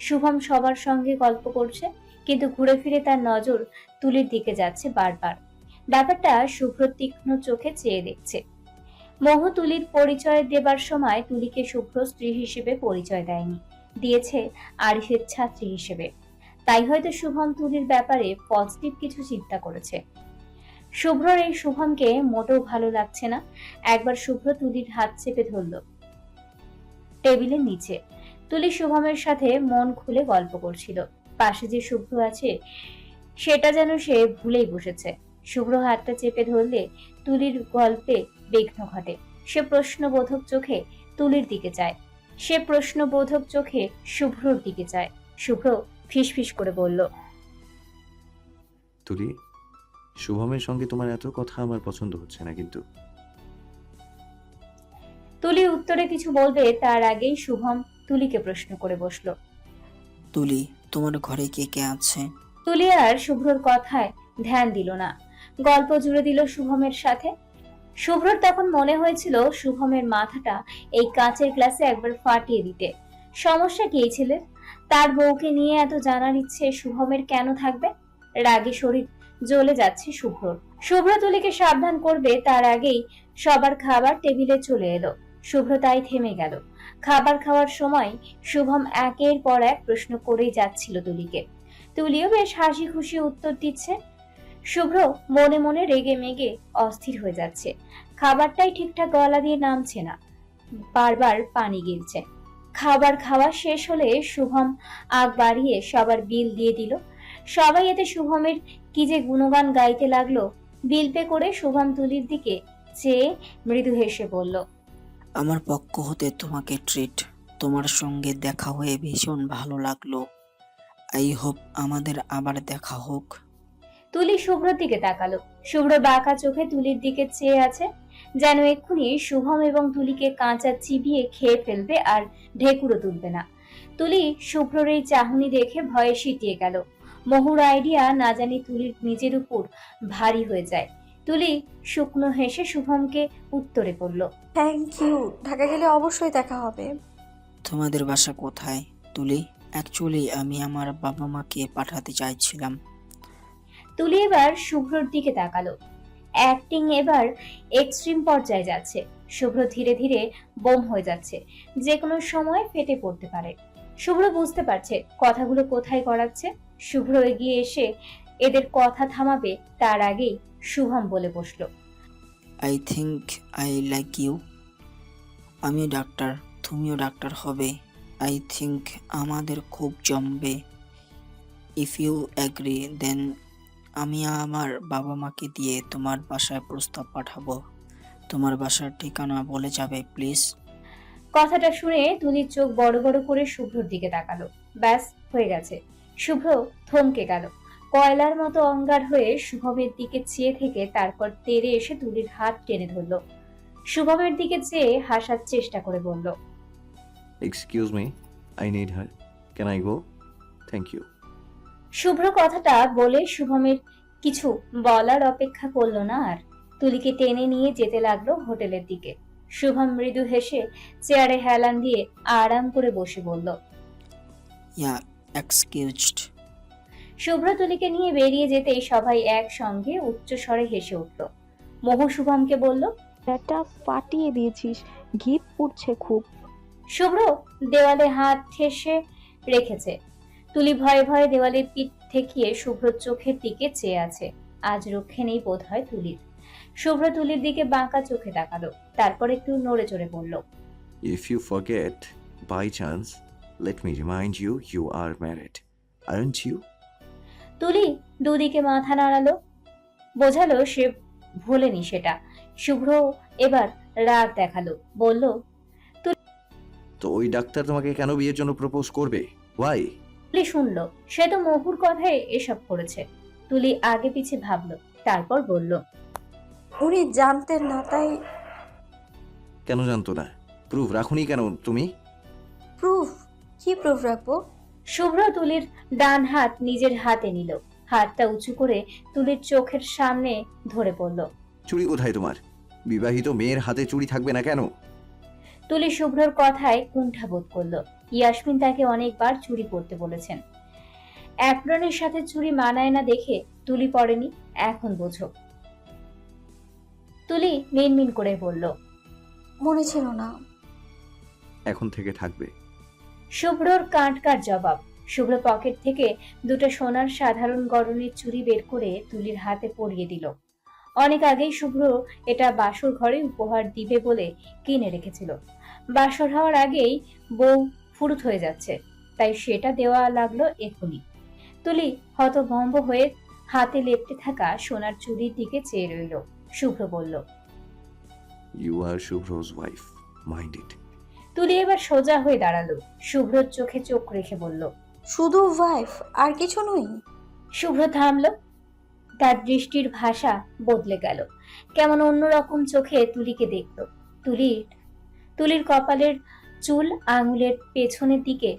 শুভম সবার সঙ্গে গল্প করছে, কিন্তু ঘুরে ফিরে তার নজর তুলির দিকে যাচ্ছে বারবার। ব্যাপারটা শুভ্র তীক্ষ্ণ চোখে চেয়ে দেখছে। মহু তুলির পরিচয় দেবার সময় তুলিকে শুভ্র স্ত্রী হিসেবে পরিচয় দেয়নি, দিয়েছে আরিফের ছাত্রী হিসেবে। তাই হয়তো শুভম তুলির ব্যাপারে পজিটিভ কিছু চিন্তা করেছে। শুভ্রর এই শুভমকে মোটেও ভালো লাগছে না। একবার শুভ্র তুলির হাত চেপে ধরল টেবিলের নিচে। তুলি শুভমের সাথে মন খুলে গল্প করছিল। পাশে যে শুভ্র আছে সেটা যেন সে ভুলেই বসেছে। শুভ্র হাতটা চেপে ধরলে তুলির গল্পে বিঘ্ন ঘটে। সে প্রশ্নবোধক চোখে তুলির দিকে চায়, সে প্রশ্নবোধক চোখে শুভ্রর দিকে চায়। শুভ্র ফিসফিস করে বলল। তুলি, শুভমের সঙ্গে তোমার এত কথা আমার পছন্দ হচ্ছে না কিন্তু। তুলি উত্তরে কিছু বলবে তার আগেই শুভম তুলিকে প্রশ্ন করে বসলো। তুলি, তোমার ঘরে কে কে আছে? তুলি আর শুভ্রর কথায় ধ্যান দিল না, গল্প জুড়ে দিল শুভমের সাথে। শুভ্রর তখন মনে হয়েছিল শুভমের মাথাটা এই কাঁচের গ্লাসে একবার ফাটিয়ে দিতে। সমস্যা কি এই ছেলের? তার বউকে নিয়ে এত জানার ইচ্ছে শুভমের কেন থাকবে? রাগে শরীর জ্বলে যাচ্ছে শুভ্রর। শুভ্র তুলিকে সাবধান করবে তার আগেই সবার খাবার টেবিলে চলে এলো। শুভ্র তাই থেমে গেল। খাবার খাওয়ার সময় শুভম একের পর এক প্রশ্ন করেই যাচ্ছিল তুলিকে। তুলিও বেশ হাসি খুশি উত্তর দিচ্ছে। শুভ্র মনে মনে রেগে মেগে অস্থির হয়ে যাচ্ছে। খাবারটাই ঠিকঠাক গলা দিয়ে নামছে না, বারবার পানি গিলছে। খাবার খাওয়া শেষ হলে শুভম আগ বাড়িয়ে সবার বিল দিয়ে দিল। সবাই এতে শুভমের কি যে গুণগান গাইতে লাগলো। বিল পে করে শুভম তুলির দিকে চেয়ে মৃদু হেসে বলল, আমার পক্ষ হতে তোমাকে ট্রিট। তোমার সঙ্গে দেখা হয়ে ভীষণ ভালো লাগলো। আই হোপ আমাদের আবার দেখা হোক। তুলি শুভ্রর দিকে তাকালো। শুভ্র বাঁকা চোখে তুলির দিকে চেয়ে আছে, যেন এক্ষুনি শুভম এবং তুলিকে কাঁচা চিবিয়ে খেয়ে ফেলবে আর ঢেকুরও তুলবে না। তুলি শুভ্রর এই চাহনি দেখে ভয়ে সিটিয়ে গেল। মহুর আইডিয়া না জানি তুলির নিজের উপর ভারী হয়ে যায়। তুলি শুকনো হেসে শুভমকে উত্তরে পড়ল, থ্যাংক ইউ, ঢাকা গেলে অবশ্যই দেখা হবে। তোমাদের বাসা কোথায় তুলি? অ্যাকচুয়ালি আমি আমার বাবা মাকে পাঠাতে চাইছিলাম। তুলি এবার শুভ্রর দিকে তাকালো। অ্যাক্টিং এবার এক্সট্রিম পর্যায়ে যাচ্ছে। শুভ্র ধীরে ধীরে বোম হয়ে যাচ্ছে, যে কোনো সময় ফেটে পড়তে পারে। শুভ্র বুঝতে পারছে কথাগুলো কোথায় গড়াচ্ছে। শুভ্র এগিয়ে এসে এদের কথা থামাবে তার আগেই শুভম বলে বসলো, I think I like you. আমি ডাক্তার, তুমিও ডাক্তার হবে। আই থিঙ্ক আমাদের খুব জমবে। ইফ ইউ অ্যাগ্রি দেন আমি আমার বাবা মাকে দিয়ে তোমার বাসায় প্রস্তাব পাঠাবো। তোমার বাসার ঠিকানা বলে যাবে প্লিজ। কথাটা শুনে তুলির চোখ বড় বড় করে শুভ্রর দিকে তাকালো। ব্যাস, হয়ে গেছে। শুভ্র থমকে গেল। কয়লার মতো অঙ্গার হয়ে শুভমের দিকে চেয়ে থেকে তারপর তেড়ে এসে তুলির হাত টেনে ধরল। শুভমের দিকে চেয়ে হাসার চেষ্টা করে বলল, excuse me, I need her, can I go? Thank you. Shubhro কথাটা বলে শুভমের কিছু বলার অপেক্ষা করলো না আর। তুলিকে টেনে নিয়ে যেতে লাগলো হোটেলের দিকে। শুভম মৃদু হেসে চেয়ারে হেলান দিয়ে আরাম করে বসে বলল, ইয়া এক্সকিউজড। শুভ্র তুলিকে নিয়ে বেরিয়ে যেতেই সবাই একসঙ্গে উচ্চ স্বরে হেসে উঠল। মহু শুভমকে বলল, ব্যাটা ফাটিয়ে দিয়েছিস, ঘি পুড়ছে খুব। শুভ্র দেওয়ালে হাত ঠেসে রেখেছে। তুলি ভয়ে ভয়ে দেওয়ালে পিঠ ঠেকিয়ে শুভ্রর চোখের দিকে চেয়ে আছে। আজ রক্ষে নেই বোধ হয় তুলির। শুভ্র তুলির দিকে বাঁকা চোখে তাকালো, তারপর একটু নড়ে চড়ে বলল, If you forget, by chance, let me remind you, you are married, aren't you? তুলি দুদিকে মাথা নাড়ালো, বোঝালো সে ভোলেনি সেটা। শুভ্র এবার রাগ দেখালো, বলল, তো ওই ডাক্তার তোমাকে কেন বিয়ের জন্য প্রপোজ করবে? ওয়াই? তুলি শুনল, সে তো মহুর কথায় এসব করেছে। তুলি আগে পিছে ভাবলো, তারপর বলল, উনি জানতেন না তাই। কেন জানতো না? প্রুফ রাখুনি কেন তুমি? প্রুফ? কি প্রুফ রাখবো? শুভ্র তুলির ডান হাত নিজের হাতে নিল, হাতটা উঁচু করে তুলির চোখের সামনে ধরে পড়ল। চুড়ি কোথায় তোমার? বিবাহিত মেয়ের হাতে চুড়ি থাকবে না কেন? তুলি শুভ্রর কথায় কুণ্ঠাবোধ করলো। ইয়াসমিন তাকে অনেকবার চুরি পরতে বলেছেন। অ্যাপ্রনের সাথে চুরি মানায় না দেখে তুলি পরেনি, এখন বোঝো। তুলি মিনমিন করে বলল, মনে ছিল না। এখন থেকে থাকবে। শুভ্রর কাঁটকার জবাব। শুভ্র পকেট থেকে দুটো সোনার সাধারণ গড়নের চুড়ি বের করে তুলির হাতে পরিয়ে দিল। অনেক আগেই শুভ্র এটা বাসর ঘরে উপহার দিবে বলে কিনে রেখেছিল। বাসর হওয়ার আগেই বউ ফুরুত হয়ে যাচ্ছে, তাই সেটা দেওয়া লাগলো এখনই। তুলি হতভম্ব হয়ে হাতে লেপ্টে থাকা সোনার চুড়ির দিকে চেয়ে রইল। শুভ্র বলল, you are Shubhro's wife, mind it. Tuli এবার সোজা হয়ে দাঁড়ালো, শুভ্রর চোখে চোখ রেখে বলল, শুধু ওয়াইফ, আর কিছু নই? শুভ্র থামলো, তার দৃষ্টির ভাষা বদলে গেল। কেমন অন্যরকম চোখে তুলিকে দেখল। তুলির কপালের চুল আঙুলের পেছনের দিকে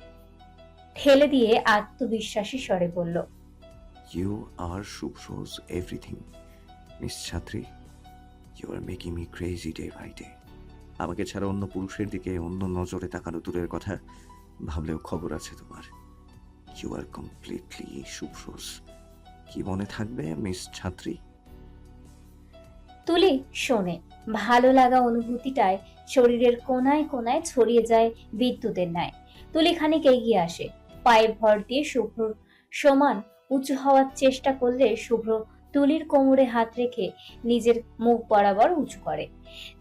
ঠেলে দিয়ে আত্মবিশ্বাসী স্বরে বলল, ইউ আর শুভ্রজ এভরিথিং। মিস ছাত্রী, you are making me crazy day by day. আমাকে ছাড়া অন্য পুরুষের দিকে অন্য নজরে তাকানো দূরের কথা, ভাবলেও খবর আছে তোমার। You are completely Shubhro's. কি মনে থাকবে মিস ছাত্রী? তুলি শোনে, ভালো লাগা অনুভূতিটায় শরীরের কোনায় কোনায় ছড়িয়ে যায় বিদ্যুতের ন্যায়। তুলি খানিক এগিয়ে আসে, পায়ে ভর দিয়ে শুভ্রর সমান উঁচু হওয়ার চেষ্টা করলে শুভ্র তুলির কোমরে হাত রেখে নিজের মুখ বরাবর উঁচু করে।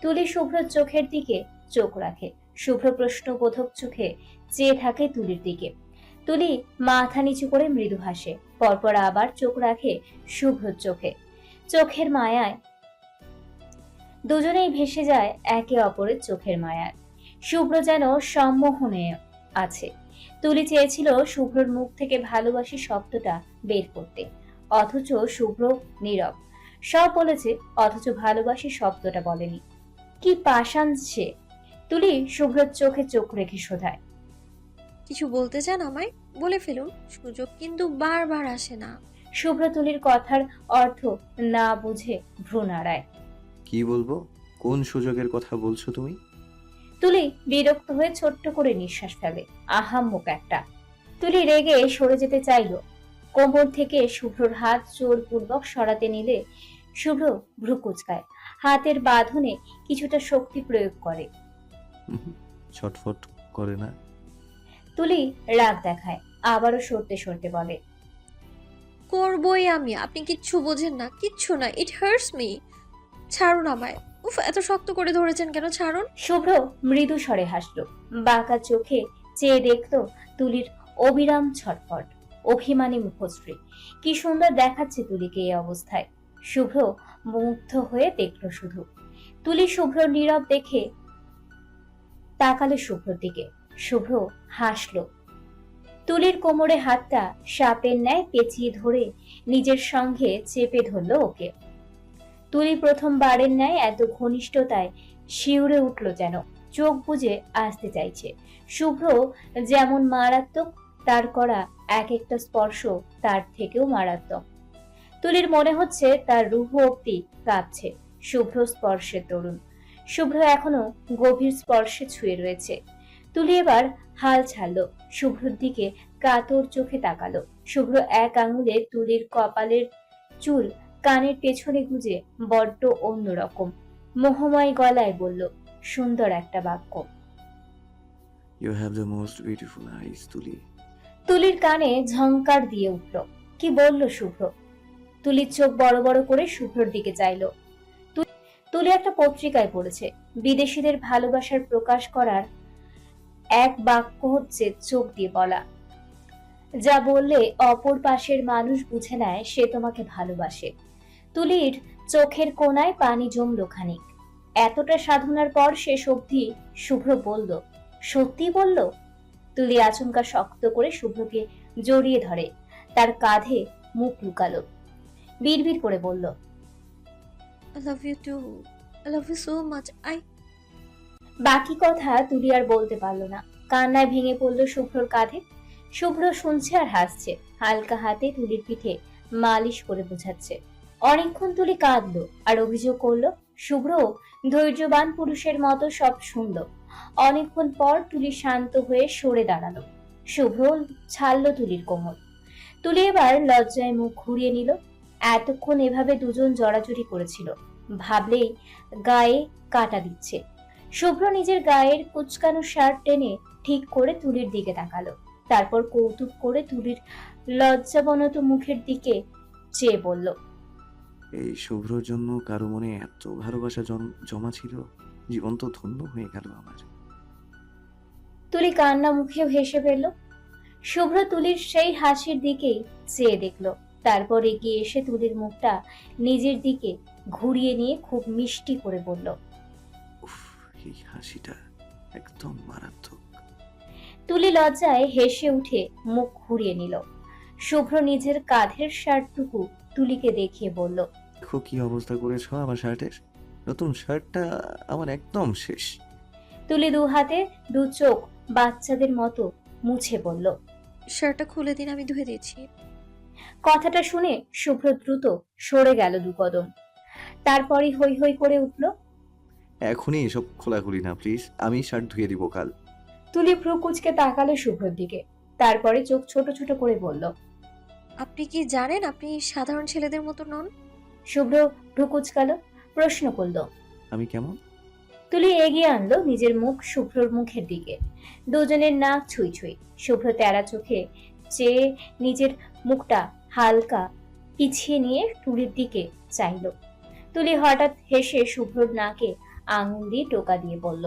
তুলি শুভ্রর চোখের দিকে চোখ রাখে। শুভ্র প্রশ্নবোধক চোখে চেয়ে থাকে তুলির দিকে। তুলি মাথা নিচু করে মৃদু হাসে, পরপর আবার চোখ রাখে শুভ্রর চোখে। চোখের মায়ায় দুজনেই ভেসে যায় একে অপরের চোখের মায়ায়। শুভ্র যেন সম্মোহনে আছে। তুলি চেয়েছিল শুভ্রর মুখ থেকে ভালোবাসি শব্দটা বের করতে, অথচ শুভ্র নীরব। সব বলেছে অথচ ভালোবাসি শব্দটা বলেনি। কি পাষাণ সে! তুলি শুভ্রর চোখে চোখ রেখে শোধায়, কিছু বলতে চান আমায়? বলে ফেলুন, সুযোগ কিন্তু বারবার আসে না। শুভ্র তুলির কথার অর্থ না বুঝে ভ্রু নাড়ায়। কি বলবো? কোন সুযোগের কথা বলছো তুমি? তুলি বিরক্ত হয়ে ছোট্ট করে নিঃশ্বাস ফেলে, আহাম্মক একটা। তুলি রেগে সরে যেতে চাইল, কোমর থেকে শুভ্রর হাত জোরপূর্বক সরাতে নিলে শুভ্র ভ্রু কুঁচকায়, হাতের বাঁধনে কিছুটা শক্তি প্রয়োগ করে। ছটফট করে না? তুলি রাগ দেখায়, আবারও সরতে সরতে বলে, করবই আমি। আপনি কিচ্ছু বোঝেন না, কিচ্ছু না। It hurts me. ছাড়ুন আমায়। উফ, এত শক্ত করে ধরেছেন কেন? ছাড়ুন। শুভ্র মৃদু স্বরে হাসল, বাঁকা চোখে চেয়ে দেখল তুলির অবিরাম ছটফট, অভিমানী মুখশ্রী। কি সুন্দর দেখাচ্ছে তুলিকে এই অবস্থায়। শুভ্র মুগ্ধ হয়ে দেখল শুধু। তুলি শুভ্র নীরব দেখে তাকালো শুভ্রর দিকে। শুভ্র হাসল। তুলির কোমরে হাতটা সাপের ন্যায় পেঁচিয়ে ধরে নিজের সঙ্গে চেপে ধরল ওকে। তুলি প্রথমবারের ন্যায় এত ঘনিষ্ঠতায় শিউরে উঠল, যেন চোখ বুজে আসতে চাইছে। শুভ্র যেমন মারাত্মক, তার করা এক একটা স্পর্শ তার থেকেও মারাত্মক। তুলির মনে হচ্ছে তার রুহ অব্দি কাঁপছে শুভ্র স্পর্শের তরুণ। শুভ্র এখনো গভীর স্পর্শে ছুঁয়ে রয়েছে। তুলি এবার হাল ছাড়ল, শুভ্রর দিকে কাতর চোখে তাকালো। শুভ্র এক আঙুলে তুলির কপালের চুল কানের পেছনে গুজে বড্ড অন্যরকম মোহময় গলায় বলল সুন্দর একটা বাক্য, you have the most beautiful eyes Tuli. তুলির কানে ঝংকার দিয়ে উঠল। কি বলল শুভ্র? তুলির চোখ বড় বড় করে শুভ্রর দিকে চাইল। তুলি একটা পত্রিকায় পড়েছে, বিদেশিদের ভালোবাসার প্রকাশ করার এক বাক্য হচ্ছে চোখ দিয়ে বলা। যা বললে অপর পাশের মানুষ বুঝে নেয় সে তোমাকে ভালোবাসে। তুলির চোখের কোণায় পানি জমলো খানিক। এতটা সাধনার পর শেষ অবধি শুভ্র বলল, সত্যি বলল? তুলি আচমকা শক্ত করে শুভ্রকে জড়িয়ে ধরে, তার কাঁধে মুখ লুকালো, বিড়বিড় করে বলল, I love you too. I love you so much. বাকি কথা তুলি আর বলতে পারলো না, কান্নায় ভেঙে পড়লো শুভ্রর কাঁধে। শুভ্র শুনছে আর হাসছে, হালকা হাতে তুলির পিঠে মালিশ করে বোঝাচ্ছে। অনেকক্ষণ তুলি কাঁদলো আর অভিযোগ করলো। শুভ্র ধৈর্যবান পুরুষের মতো সব শুনলো। অনেকক্ষণ পর তুলি শান্ত হয়ে সরে দাঁড়ালো। শুভ্র ছাড়লো তুলির কোমর। তুলি এবার লজ্জায় মুখ ঘুরিয়ে নিল। এতক্ষণ এভাবে দুজন জড়াজড়ি করেছিল, ভাবলেই গায়ে কাটা দিচ্ছে। শুভ্র নিজের গায়ের কুচকানো শার্ট টেনে ঠিক করে তুলির দিকে তাকালো, তারপর কৌতুক করে তুলির লজ্জাবনত মুখের দিকে চেয়ে বলল, এই শুভ্রর জন্য কারো মনে এত ভালোবাসা জমা ছিল, জীবন তো ধন্য হয়ে গেল আমার। তুলি কান্না মুখেও হেসে ফেলল। শুভ্র তুলির সেই হাসির দিকেই চেয়ে দেখল, তারপর এগিয়ে এসে তুলির মুখটা নিজের দিকে ঘুরিয়ে নিয়ে খুব মিষ্টি করে বলল, উফ, এই হাসিটা একদম মারাত্মক। তুলি লজ্জায় হেসে উঠে মুখ ঘুরিয়ে নিল। শুভ্র নিজের কাঁধের শার্টটুকু তুলিকে দেখিয়ে বলল, দেখো কি অবস্থা করেছো আমার শার্টের। নতুন শার্টটা আমার একদম শেষ। তুলি দু হাতে দু চোখ বাচ্চাদের মতো মুছে বলল, শার্টটা খুলে দিন, আমি ধুয়ে দিচ্ছি। কথাটা শুনে শুভ্র দ্রুত সরে গেল দু কদম। তারপরই হৈ হৈ করে উঠল। এখনই এসব খোলাখুলি না প্লিজ, আমি শার্ট ধুয়ে দিব কাল। তুলি ভ্রু কুচকে তাকালো শুভ্রর দিকে, তারপরে চোখ ছোট ছোট করে বলল, আপনি কি জানেন আপনি সাধারণ ছেলেদের মতো নন? শুভ্র ভ্রু কুচকালো, প্রশ্ন করল, আমি কেমন? তুলি এগিয়ে আনলো নিজের মুখ শুভ্রর মুখের দিকে। দুজনের নাক ছুঁই ছুঁই। শুভ্র তেরা চোখে চেয়ে নিজের মুখটা হালকা পিছিয়ে নিয়ে তুলির দিকে চাইল। তুলি হঠাৎ হেসে শুভ্রর নাকে আঙুল দিয়ে টোকা দিয়ে বলল,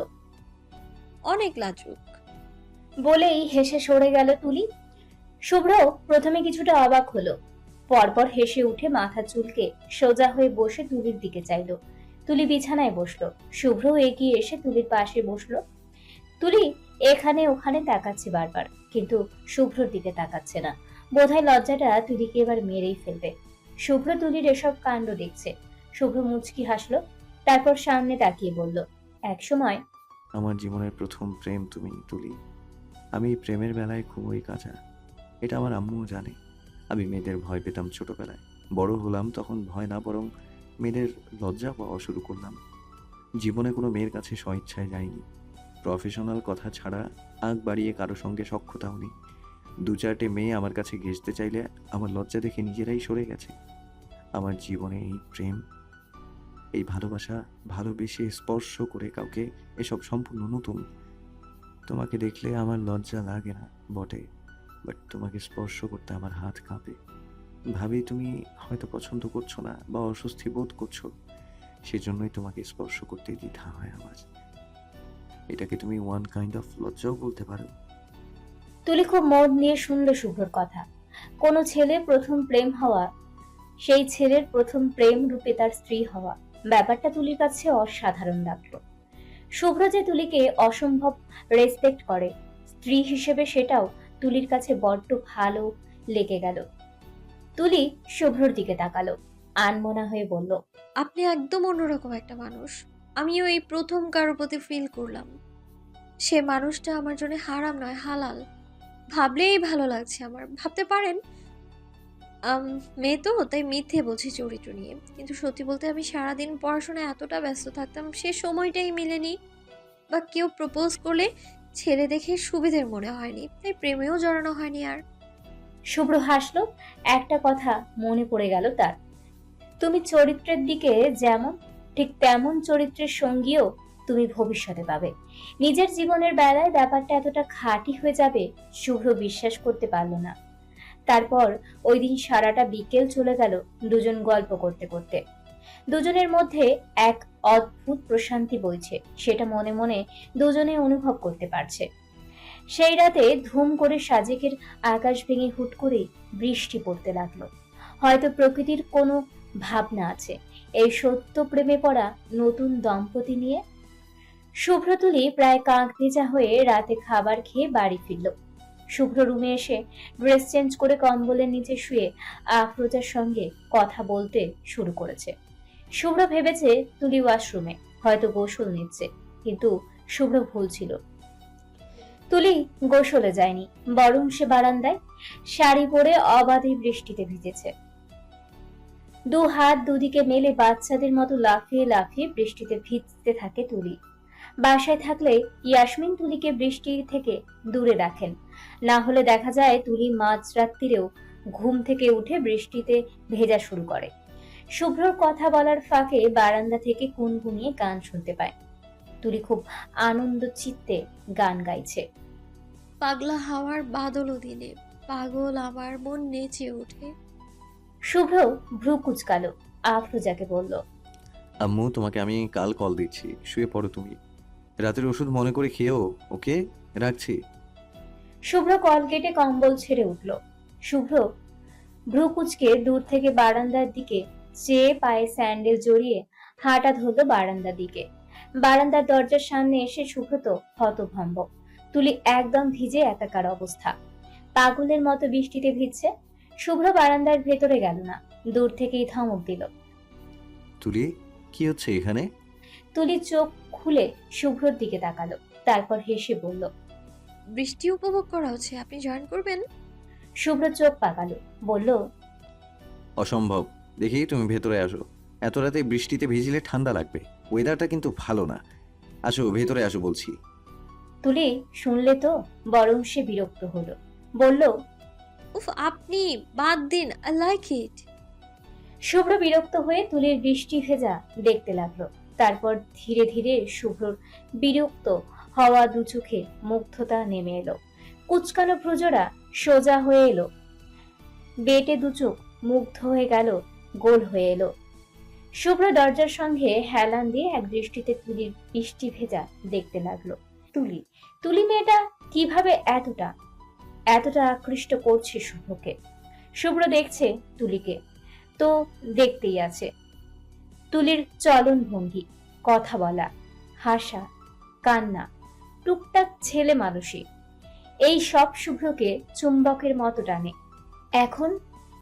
অনেক লাজুক। বলেই হেসে সরে গেল তুলি। শুভ্র প্রথমে কিছুটা অবাক হলো, পরপর হেসে উঠে মাথা চুলকে সোজা হয়ে বসে তুলির দিকে চাইল। তুলি বিছানায় বসলো, শুভ্র এগিয়ে এসে তুলির পাশে বসলো। তুলি এখানে ওখানে তাকাচ্ছে বারবার, কিন্তু শুভ্রর দিকে তাকাচ্ছে না। বোধহয় লজ্জাটা তুলিকে এবার মেরেই ফেলবে। শুভ্র তুলির এসব কাণ্ড দেখছে। শুভ্র মুচকি হাসলো, তারপর সামনে তাকিয়ে বলল, একসময় আমার জীবনের প্রথম প্রেম তুমি, তুলি। আমি এই প্রেমের বেলায় খুবই কাঁচা, এটা আমার আম্মুও জানে। আমি মেয়েদের ভয় পেতাম ছোটবেলায়, বড় হলাম তখন ভয় না, বরং মেয়েদের লজ্জা পাওয়া শুরু করলাম। জীবনে কোনো মেয়ের কাছে স্বইচ্ছায় যাইনি, প্রফেশনাল কথা ছাড়া আগ বাড়িয়ে কারো সঙ্গে সখ্যতাও নেই। 2-4টে মেয়ে আমার কাছে ঘেঁষতে চাইলে আমার লজ্জা দেখে নিজেরাই সরে গেছে। আমার জীবনে এই প্রেম, এই ভালোবাসা, ভালোবেসে স্পর্শ করে কাউকে, এসব সম্পূর্ণ নতুন। তোমাকে দেখলে আমার লজ্জা লাগে না বটে, বাট তোমাকে স্পর্শ করতে আমার হাত কাঁপে। ভাবি তুমি হয়তো পছন্দ করছো না বা অস্বস্তি বোধ করছো, সেজন্যই তোমাকে স্পর্শ করতে দ্বিধা হয় আমার। এটাকে তুমি ওয়ান কাইন্ড অফ লজ্জাও বলতে পারো। তুলি খুব মন নিয়ে শুনল শুভ্রর কথা। কোনো ছেলের প্রথম প্রেম হওয়া, সেই ছেলের প্রথম প্রেম রূপে তার স্ত্রী হওয়া, ব্যাপারটা তুলির কাছে অসাধারণ লাগলো। শুভ্র যে তুলিকে অসম্ভব রেসপেক্ট করে স্ত্রী হিসেবে, সেটাও তুলির কাছে বড্ড ভালো লেগে গেল। তুলি শুভ্রর দিকে তাকালো, আনমনা হয়ে বলল, আপনি একদম অন্যরকম একটা মানুষ। আমিও এই প্রথম কারোর প্রতি ফিল করলাম সে মানুষটা আমার জন্য হারাম নয়, হালাল। ভাবলেই ভালো লাগছে আমার। ভাবতে পারেন মেয়ে তো তাই মিথ্যে বলছি চরিত্র নিয়ে, কিন্তু সত্যি বলতে আমি সারাদিন পড়াশোনায় এতটা ব্যস্ত থাকতাম, সে সময়টাই মিলেনি। বা কেউ প্রপোজ করলে ছেলে দেখে সুবিধের মনে হয়নি, তাই প্রেমেও জড়ানো হয়নি আর। শুভ্র হাসলো। একটা কথা মনে পড়ে গেল তার, তুমি চরিত্রের দিকে যেমন, ঠিক তেমন চরিত্রের সঙ্গীও তুমি ভবিষ্যতে পাবে। নিজের জীবনের বেলায় ব্যাপারটা এতটা খাঁটি হয়ে যাবে শুভ্র বিশ্বাস করতে পারল না। তারপর ওই দিন সারাটা বিকেল চলে গেল দুজন গল্প করতে করতে। দুজনের মধ্যে এক অদ্ভুত প্রশান্তি বইছে, সেটা মনে মনে দুজনে অনুভব করতে পারছে। সেই রাতে ধুম করে সাজেকের আকাশ ভেঙে হুট করে বৃষ্টি পড়তে লাগলো। হয়তো প্রকৃতির কোনো ভাবনা আছে এই সত্য প্রেমে পড়া নতুন দম্পতি নিয়ে। শুভ্র তুলি প্রায় কাক ভেজা হয়ে রাতে খাবার খেয়ে বাড়ি ফিরল। শুভ্র রুমে এসে ড্রেস চেঞ্জ করে কম্বলের নিচে শুয়ে আফরোজার সঙ্গে কথা বলতে শুরু করেছে। শুভ্র ভেবেছে তুলি ওয়াশরুমে হয়তো গোসল নিচ্ছে, কিন্তু শুভ্র ভুল ছিল। তুলি গোসলে যায়নি, বরং সে বারান্দায় শাড়ি পরে অবাধে বৃষ্টিতে ভিজেছে। দু হাত দুদিকে মেলে বাচ্চাদের মতো লাফিয়ে লাফিয়ে বৃষ্টিতে ভিজতে থাকে তুলি। বাসায় থাকলে ইয়াসমিন তুলিকে বৃষ্টি থেকে দূরে রাখেন, না হলে দেখা যায় তুলি মাঝরাত্রিরেও ঘুম থেকে উঠে বৃষ্টিতে ভেজা শুরু করে। শুভ্রর কথা বলার ফাঁকে বারান্দা থেকে গুনগুনিয়ে গান শুনতে পায়। তুলি খুব আনন্দ চিত্তে গান গাইছে। পাগলা হাওয়ার বাদল দিনে পাগল আমার মন নেচে ওঠে। শুভ্র ভ্রু কুচকালো, আফরোজাকে বলল, আম্মু তোমাকে আমি কাল কল দিচ্ছি, শুয়ে পড়ো তুমি। রাতের ওষুধ মনে করে খেয়েও, ওকে? রাখছি। শুভ্র কল কেটে কম্বল ছেড়ে উঠল। শুভ্র ভ্রু কুচকে দূর থেকে বারান্দার দিকে চেয়ে পায়ে স্যান্ডেল জড়িয়ে হাঁটা ধরল বারান্দার দিকে। বারান্দার দরজার সামনে এসে শুভ্র তো হতভম্ব। তুলি একদম ভিজে একাকার অবস্থা, পাগলের মতো বৃষ্টিতে ভিজছে। শুভ্র বারান্দার ভেতরে গেল না, দূর থেকেই ধমক দিল। তুলি, কি হচ্ছে এখানে? তুলি চোখ খুলে শুভ্রর দিকে তাকালো, তারপর হেসে বলল, বৃষ্টি উপভোগ করা হচ্ছে, আপনি জয়েন করবেন? শুভ্র চোখ পাকালো, বলল, অসম্ভব। দেখি তুমি ভেতরে আসো, এত রাতে বৃষ্টিতে ভিজলে ঠান্ডা লাগবে, ওয়েদারটা কিন্তু ভালো না। আসো ভেতরে আসো বলছি। তুলি শুনলে তো বরং সে বিরক্ত হলো, বলল, উফ, আপনি বাদ দিন, আই লাইক ইট। শুভ্র বিরক্ত হয়ে তুলির বৃষ্টি ভেজা দেখতে লাগলো। তারপর ধীরে ধীরে শুভ্রর বিরক্ত হওয়া দু চোখে মুগ্ধতা নেমে এলো। কুচকানো ভ্রুজোড়া সোজা হয়ে এলো, বেটে দু চোখ মুগ্ধ হয়ে গেল, গোল হয়ে এলো। শুভ্র দরজার সঙ্গে হেলান দিয়ে এক দৃষ্টিতে তুলির বৃষ্টি ভেজা দেখতে লাগলো। তুলি তুলি মেয়েটা কিভাবে এতটা এতটা আকৃষ্ট করছে শুভ্রকে। শুভ্র দেখছে তুলিকে, তো দেখতেই আছে। তুলির চলন ভঙ্গি, কথা বলা, হাসা, কান্না, টুকটাক ছেলে মানুষই, এই সব শুভ্রকে চুম্বকের মতো টানে। এখন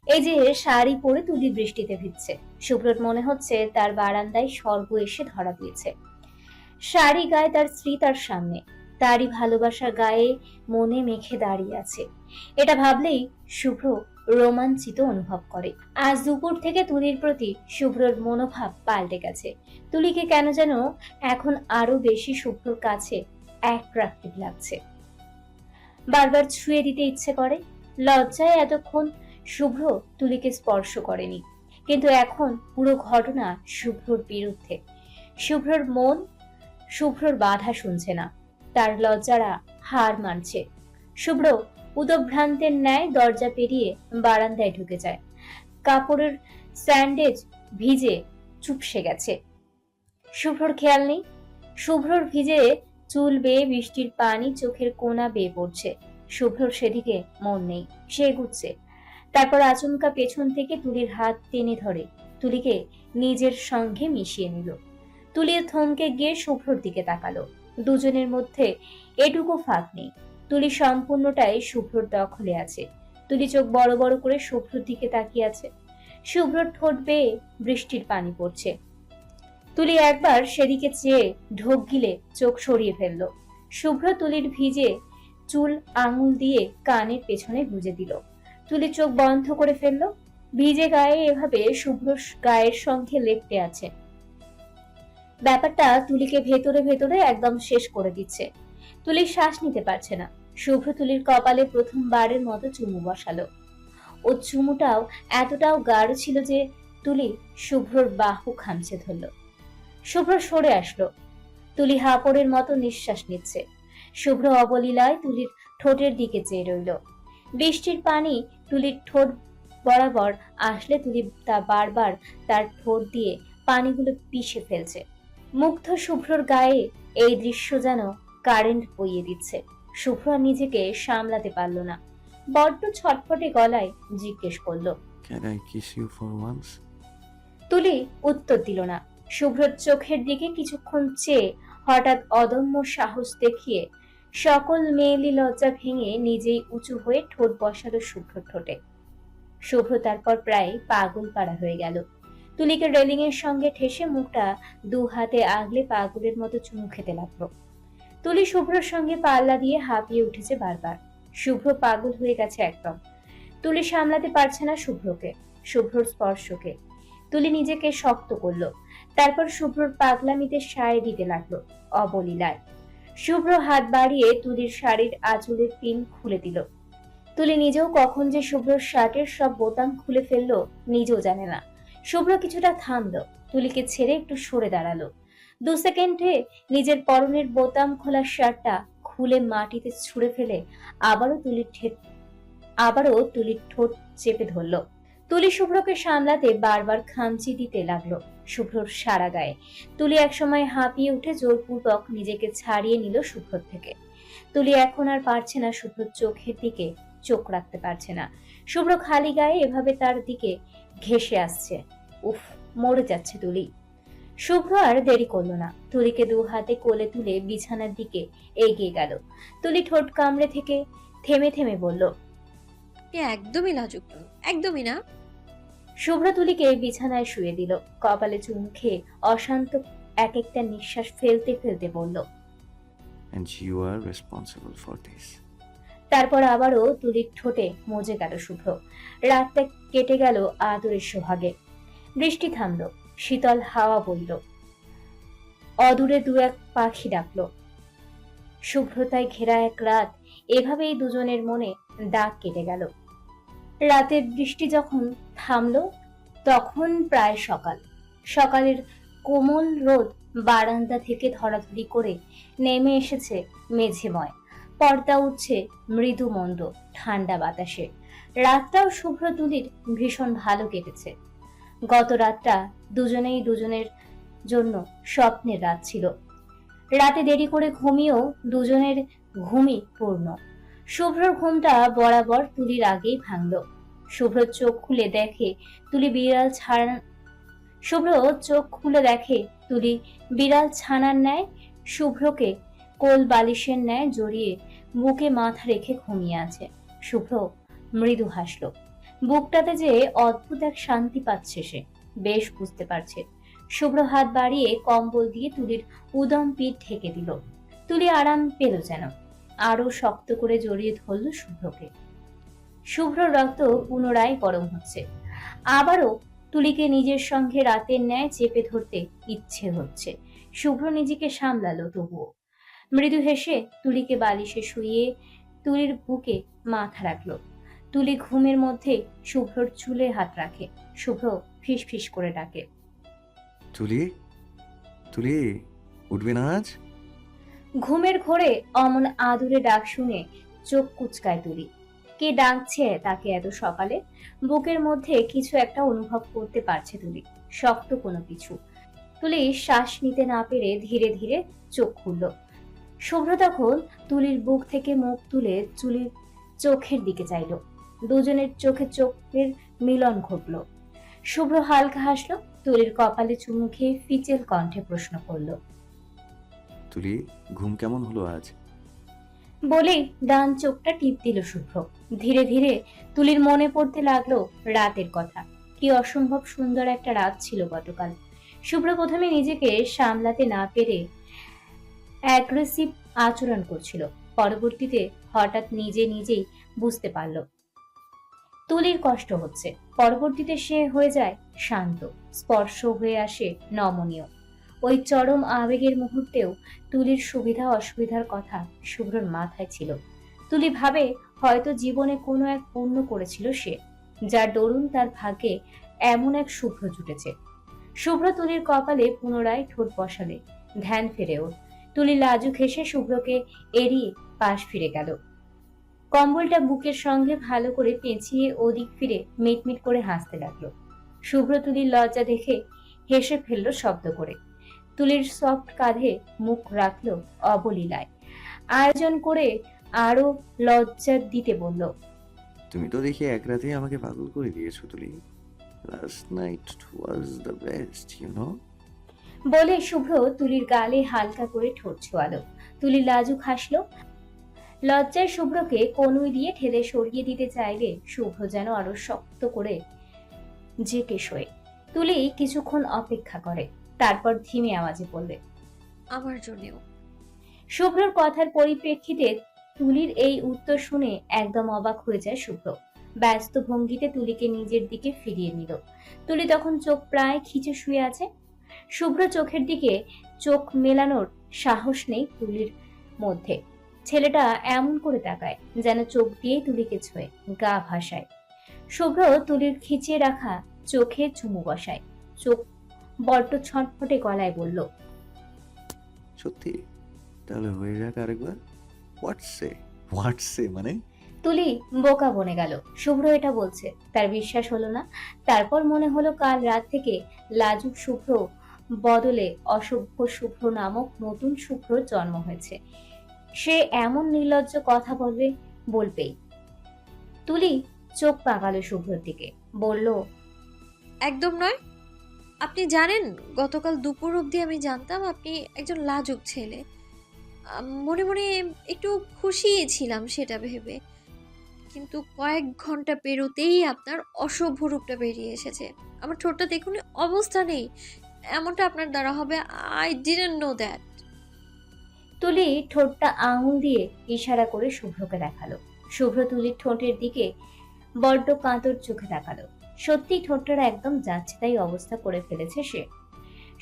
এই যে শাড়ি পরে তুলি বৃষ্টিতে ভিজছে, শুভ্রর মনে হচ্ছে তার বারান্দায় স্বর্গ এসে ধরা দিয়েছে। শাড়ি গায়ে তার স্ত্রী তার সামনে, তারই ভালোবাসা গায়ে মনে মেখে দাঁড়িয়ে আছে। এটা ভাবলেই শুভ্র রোমাঞ্চিত অনুভব করে। আজ দুপুর থেকে তুলির প্রতি শুভ্রর মনোভাব পাল্টে গেছে। তুলিকে কেন যেন এখন আরো বেশি শুভ্রর কাছে অ্যাট্রাক্টিভ লাগছে। বারবার ছুঁয়ে দিতে ইচ্ছে করে। লজ্জায় এতক্ষণ শুভ্র তুলিকে স্পর্শ করেনি, কিন্তু এখন পুরো ঘটনা শুভ্রর বিরুদ্ধে। শুভ্রর মন শুভ্রর বাধা শুনছে না, তার লজ্জারা হার মানছে। শুভ্র উদভ্রান্তের ন্যায় দরজা পেরিয়ে বারান্দায় ঢুকে যায়। কাপড়ের স্যান্ডেজ ভিজে চুপসে গেছে। শুভ্রর খেয়াল নেই, শুভ্রর ভিজে চুল বেয়ে বৃষ্টির পানি চোখের কোণা বেয়ে পড়ছে। শুভ্রর সেদিকে মন নেই, সে এগুচ্ছে। তারপর আচমকা পেছন থেকে তুলির হাত টেনে ধরে তুলিকে নিজের সঙ্গে মিশিয়ে নিল। তুলি থমকে গিয়ে শুভ্রর দিকে তাকালো। দুজনের মধ্যে এটুকু ফাঁক নেই, তুলি সম্পূর্ণটাই শুভ্রর দখলে আছে। তুলি চোখ বড় বড় করে শুভ্রর দিকে তাকিয়ে আছে। শুভ্রর ঠোঁট বেয়ে বৃষ্টির পানি পড়ছে। তুলি একবার সেদিকে চেয়ে ঢোক গিলে চোখ সরিয়ে ফেলল। শুভ্র তুলির ভিজে চুল আঙুল দিয়ে কানের পেছনে গুজে দিল। তুলি চোখ বন্ধ করে ফেলল। ভিজে গায়ে এভাবে শুভ্র গায়ের সঙ্গে লেপ্টে আছে। ব্যাপারটা তুলিকে ভেতরে ভেতরে একদম শেষ করে দিচ্ছে। তুলি শ্বাস নিতে পারছে না। শুভ্র তুলির কপালে প্রথমবারের মতো চুমু বসালো। ও চুমুটাও এতটাও গাঢ় ছিল যে তুলি শুভ্রর বাহু খামচে ধরল। শুভ্র সরে আসলো। তুলি হাঁপড়ের মতো নিঃশ্বাস নিচ্ছে। শুভ্র অবলীলায় তুলির ঠোঁটের দিকে চেয়ে রইল। বৃষ্টির পানি তুলির ঠোঁট বরাবর আসলে তুলি তা বারবার তার ঠোঁট দিয়ে পানিগুলো পিষে ফেলছে। মুগ্ধ শুভ্রর গায়ে এই দৃশ্য যেন কারেন্ট বইয়ে দিচ্ছে। শুভ্র নিজেকে সামলাতে পারল না, বড্ড ছটফটে গলায় জিজ্ঞেস করলো, can I kiss you for once? Tuli উত্তর দিল না। শুভ্রর চোখের দিকে কিছুক্ষণ চেয়ে হঠাৎ অদম্য সাহস দেখিয়ে সকল মেয়েলি লজ্জা ভেঙে নিজেই উঁচু হয়ে ঠোঁট বসালো শুভ্র ঠোঁটে। শুভ্র তারপর প্রায় পাগল পাড়া হয়ে গেল। তুলিকে রেলিং এর সঙ্গে ঠেসে মুখটা দু হাতে আগলে পাগলের মতো চুমু খেতে লাগলো। তুলি শুভ্রর সঙ্গে পাল্লা দিয়ে হাঁপিয়ে উঠেছে বারবার। শুভ্র পাগল হয়ে গেছে একদম। তুলি সামলাতে পারছে না শুভ্রকে, শুভ্রর স্পর্শকে। তুলি নিজেকে শক্ত করলো। তারপর শুভ্রর পাগলামিতে সায় দিতে লাগলো অবলীলায়। শুভ্র হাত বাড়িয়ে তুলির শাড়ির আঁচলের পিন খুলে দিল। তুলি নিজেও কখন যে শুভ্রর শার্টের সব বোতাম খুলে ফেললো নিজেও জানে না। শুভ্র কিছুটা থামলো, তুলিকে ছেড়ে একটু সরে দাঁড়ালো। 2 সেকেন্ডে নিজের পরনের বোতাম খোলা শার্টটা খুলে মাটিতে ছুঁড়ে ফেলে আবারও তুলির ঠোঁট চেপে ধরলো। তুলি শুভ্রকে সামলাতে বারবার খামচি দিতে লাগলো শুভ্রর সারা গায়ে। তুলি একসময় হাঁপিয়ে উঠে জোরপূর্বক নিজেকে ছাড়িয়ে নিল শুভ্রর থেকে। তুলি এখন আর পারছে না শুভ্রর চোখের দিকে চোখ রাখতে পারছে না। শুভ্র খালি গায়ে এভাবে তার দিকে ঘেঁষে আসছে। উফ, মরে যাচ্ছে তুলি। শুভ্র আর দেরি করলো না, তুলিকে 2 হাতে কোলে তুলে বিছানার দিকে এগিয়ে গেল। তুলি ঠোঁট কামড়ে থেকে থেমে থেমে বলল, একদমই লাজুক নয়, একদমই না। শুভ্র তুলিকে বিছানায় শুয়ে দিল। কপালে চুমু খেয়ে অশান্ত এক একটা নিঃশ্বাস ফেলতে ফেলতে বলল, and you are responsible for this. তারপর আবারও তুলির ঠোঁটে মজে গেল শুভ্র। রাতটা কেটে গেল আদরের সোহাগে। বৃষ্টি থামলো, শীতল হাওয়া বইল। অদূরে 2-1 পাখি ডাকলো। শুভ্রতায় ঘেরা এক রাত এভাবেই দুজনের মনে দাগ কেটে গেল। রাতের বৃষ্টি যখন থামলো তখন প্রায় সকাল। সকালের কোমল রোদ বারান্দা থেকে ধরাধরি করে নেমে এসেছে মেঝেময়। পর্দা উঠছে মৃদু মন্দ ঠান্ডা বাতাসে। রাতটাও শুভ্র তুলির ভীষণ ভালো কেটেছে। গত রাতটা দুজনেই দুজনের জন্য স্বপ্নের রাত ছিল। রাতে দেরি করে ঘুমিয়েও দুজনের ঘুমই পূর্ণ। শুভ্রর ঘুমটা বরাবর তুলির আগেই ভাঙল। শুভ্র চোখ খুলে দেখে তুলি বিড়াল ছাড়া শুভ্র চোখ খুলে দেখে তুলি বিড়াল ছানার ন্যায় শুভ্রকে কোল বালিশের ন্যায় জড়িয়ে বুকে মাথা রেখে ঘুমিয়ে আছে। শুভ্র মৃদু হাসল। বুকটাতে যে অদ্ভুত এক শান্তি পাচ্ছে সে বেশ বুঝতে পারছে। শুভ্র হাত বাড়িয়ে কম্বল দিয়ে তুলির উদম পিঠ ঢেকে দিল। তুলি আরাম পেল যেন। আরো শক্ত করে জড়িয়ে ধরল শুভ্রকে। শুভ্র রক্ত পুনরায় গরম হচ্ছে। আবারও তুলিকে নিজের সঙ্গে রাতের ন্যায় চেপে ধরতে ইচ্ছে হচ্ছে। শুভ্র নিজেকে সামলালো তবুও। মৃদু হেসে তুলিকে বালিশে শুইয়ে তুলির বুকে মাথা রাখলো। তুলি ঘুমের মধ্যে শুভ্রর চুলে হাত রাখে। শুভ্র ফিস ফিস করে ডাকে, তুলি, তুলি, উঠবে না আজ? ঘুমের ঘোরে অমন আদুরে ডাক শুনে চোখ কুচকায় তুলি। কে ডাকছে তাকে এত সকালে? বুকের মধ্যে কিছু একটা অনুভব করতে পারছে তুলি, শক্ত কোনো কিছু। তুলি শ্বাস নিতে না পেরে ধীরে ধীরে চোখ খুলল। শুভ্র তখন তুলির বুক থেকে মুখ তুলে তুলির চোখের দিকে চাইল। দুজনের চোখে চোখের মিলন ঘটল। শুভ্র হালকা হাসলো। তুলির কপালে চুমু খেয়ে ফিচেল কণ্ঠে প্রশ্ন করল, তুলি, ঘুম কেমন হলো আজ? বলেই ডান চোখটা টিপ দিল শুভ্র। ধীরে ধীরে তুলির মনে পড়তে লাগলো রাতের কথা। কি অসম্ভব সুন্দর একটা রাত ছিল গতকাল। শুভ্র প্রথমে নিজেকে সামলাতে না পেরে অ্যাগ্রেসিভ আচরণ করছিল। পরবর্তীতে হঠাৎ নিজে নিজেই বুঝতে পারল তুলির কষ্ট হচ্ছে। পরবর্তীতে সে হয়ে যায় শান্ত, স্পর্শ হয়ে আসে নমনীয়। ওই চরম আবেগের মুহূর্তেও তুলির সুবিধা অসুবিধার কথা শুভ্রর মাথায় ছিল। তুলি ভাবে হয়তো জীবনে কোনো এক পুণ্য করেছিল সে, যার দরুন তার ভাগ্যে এমন এক শুভ্র জুটেছে। শুভ্র তুলির কপালে পুনরায় ঠোঁট বসালে ধ্যান ফেরে ওর। তুলি লাজুক হেসে শুভ্রকে এড়িয়ে পাশ ফিরে গেল। কম্বলটা বুকের সঙ্গে ভালো করে পেঁচিয়ে ওদিক ফিরে মিটমিট করে হাসতে লাগলো। শুভ্র তুলির লজ্জা দেখে হেসে ফেললো শব্দ করে। তুলির সফট কাঁধে মুখ রাখলো অবলীলায়। আয়োজন করে আরো লজ্জা দিতে বলল, তুমি তো দেখি এক রাতে আমাকে পাগল করে দিয়েছো Tuli. Last night was the best, you know. বলে শুভ্র তুলির গালে হালকা করে ঠোঁট ছোঁয়ালো। তুলি লাজুক হাসলো। লজ্জায় শুভ্রকে কনুই দিয়ে ঠেলে সরিয়ে দিতে চাইলে শুভ্র যেন আরো শক্ত করে জেকে শোয়ে। তুলি কিছুক্ষণ অপেক্ষা করে, তারপর ধিমে আওয়াজে বললে, আমার জন্যেও। শুভ্রর কথার পরিপ্রেক্ষিতে তুলির এই উত্তর শুনে একদম অবাক হয়ে যায় শুভ্র। ব্যস্ত ভঙ্গিতে তুলিকে নিজের দিকে ফিরিয়ে নিল। তুলি তখন চোখ প্রায় খিচে শুয়ে আছে। শুভ্র চোখের দিকে চোখ মেলানোর সাহস নেই তুলির মধ্যে। ছেলেটা এমন করে তাকায় যেন চোখ দিয়ে তুলিকে ছোঁয়ে, গা ভাসায়। শুভ্র তুলির খিচিয়ে রাখা চোখে চুমু বসায়। চোখ বড্ড ছটফটে গলায় বলল, সত্যি? তাহলে হয়ে যাক আরেকবার। হোয়াটসে মানে? তুলি বোকা বনে গেল। শুভ্র এটা বলছে তার বিশ্বাস হলো না। তারপর মনে হলো কাল রাত থেকে লাজুক শুভ্র বদলে অসভ্য শুভ্র নামক নতুন শুভ্রর জন্ম হয়েছে। সে এমন নির্লজ্জ কথা বলবেই। তুলি চোখ পাকালো শুভ্রর দিকে, বলল, একদম নয়। আপনি জানেন, গতকাল দুপুর অবধি আমি জানতাম আপনি একজন লাজুক ছেলে। মনে মনে একটু খুশি ছিলাম সেটা ভেবে, কিন্তু কয়েক ঘন্টা পেরোতেই আপনার অসভ্য রূপটা বেরিয়ে এসেছে। আমার ঠোঁটটা দেখুন, অবস্থা নেই। এমনটা আপনার দ্বারা হবে, আই ডিডন্ট নো দ্যাট। তুলি ঠোঁটটা আঙুল দিয়ে ইশারা করে শুভ্রকে দেখালো। শুভ্র তুলির ঠোঁটের দিকে বড্ড কাঁতর চোখে তাকালো। সত্যি ঠোঁটটা একদম যাচ্ছে তাই অবস্থা করে ফেলেছে সে।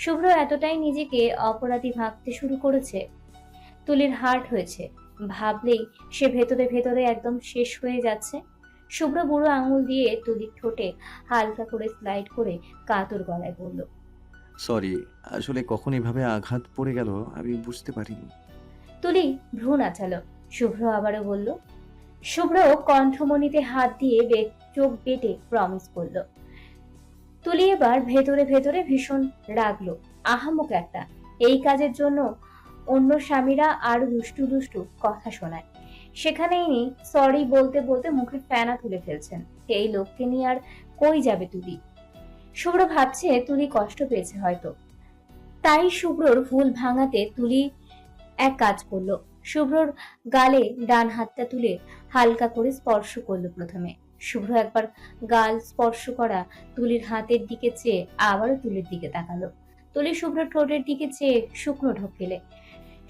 শুভ্র এতটাই নিজেকে অপরাধী ভাবতে শুরু করেছে। তুলির হার্ট হয়েছে ভাবলেই সে ভেতরে ভেতরে একদম শেষ হয়ে যাচ্ছে। শুভ্র বুড়ো আঙুল দিয়ে তুলির ঠোঁটে হালকা করে স্লাইড করে কাতর গলায় বলল, সরি, আসলে কখন এভাবে আঘাত পড়ে গেল আমি বুঝতে পারিনি। তুলি ভ্রু নাচালো। শুভ্র আবারও বলল, শুভ্র কণ্ঠমণিতে হাত দিয়ে চোখ বেটে প্রমিস করলো। তুলি এবার ভেতরে ভেতরে ভীষণ রাগলো। আহাম্মক একটা, এই কাজের জন্য অন্য স্বামীরা আরো দুষ্টু দুষ্টু কথা শোনায়, সেখানে ইনি সরি বলতে বলতে মুখে ফেনা তুলে ফেলছেন। এই লোককে নিয়ে আর কই যাবে তুলি? শুভ্র ভাবছে তুলি কষ্ট পেয়েছে হয়তো, তাই শুভ্রর ভুল ভাঙাতে তুলি এক কাজ করলো। শুভ্রর গালে ডান হাতটা তুলে হালকা করে স্পর্শ করলো প্রথমে। শুভ্র একবার গাল স্পর্শ করা তুলির হাতের দিকে চেয়ে আবারও তুলির দিকে তাকালো। তুলি শুভ্রর ঠোঁটের দিকে চেয়ে শুকনো ঢোক গেলে।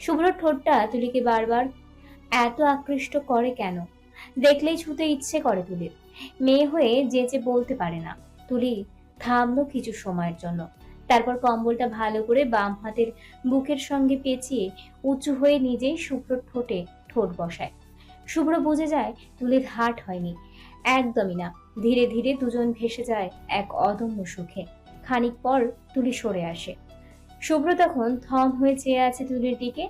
শুভ্রর ঠোঁটটা তুলিকে বারবার এত আকৃষ্ট করে কেন? দেখলেই ছুতে ইচ্ছে করে তুলির। মেয়ে হয়ে যেচে বলতে পারে না। তুলি থামলো কিছু সময়ের জন্য, তারপর কম্বলটা ভালো করে বাম হাতের বুকের সঙ্গে পেঁচিয়ে উঁচু হয়ে নিজেই শুভ্রর ঠোঁটে ঠোঁট বসায়। শুভ্র বুঝে যায় তুলির হার্ট হয়নি, একদমই না। ধীরে ধীরে দুজন ভেসে যায় এক অদম্য সুখে। খানিক পর তুলি সরে আসে। শুভ্র তখন থম হয়ে চেয়ে আছে তুলির দিকে।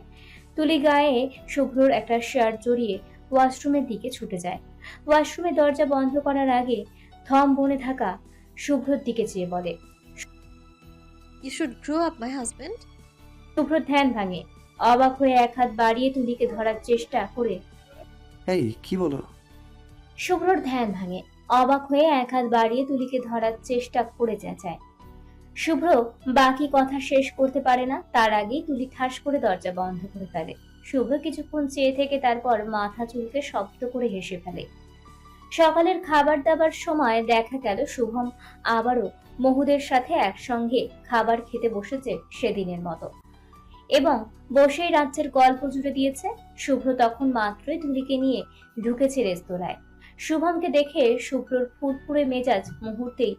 তুলি গায়ে শুভ্রর একটা শার্ট জড়িয়ে ওয়াশরুমের দিকে ছুটে যায়। ওয়াশরুমের দরজা বন্ধ করার আগে থম বনে থাকা শুভ্রর দিকে চেয়ে বলে, you should grow up my husband. Shubhro ধ্যান ভাঙে। অবাক হয়ে এক হাত বাড়িয়ে তুলিকে ধরার চেষ্টা করে এই কি বলো? শুভ্রর ধ্যান ভাঙে। অবাক হয়ে এক হাত বাড়িয়ে তুলিকে ধরার চেষ্টা করে চেঁচায়। শুভ্র বাকি কথা শেষ করতে পারে না, তার আগেই তুলি ঠাস করে দরজা বন্ধ করে ফেলে। শুভ্র কিছুক্ষণ চেয়ে থেকে তারপর মাথা চুলকে শব্দ করে হেসে ফেলে। সকালের খাবার দাবার সময় দেখা গেল শুভম আবারও মহুদের সাথে একসঙ্গে খাবার খেতে বসেছে সেদিনের মতো, এবং বসেই রাজ্যের গল্প জুড়ে দিয়েছে। শুভ্র তখন মাত্রই তুলিকে নিয়ে ঢুকেছে রেস্তোরাঁয়। শুভমকে দেখে শুভ্রর ফুরফুরে মেজাজ মুহূর্তেই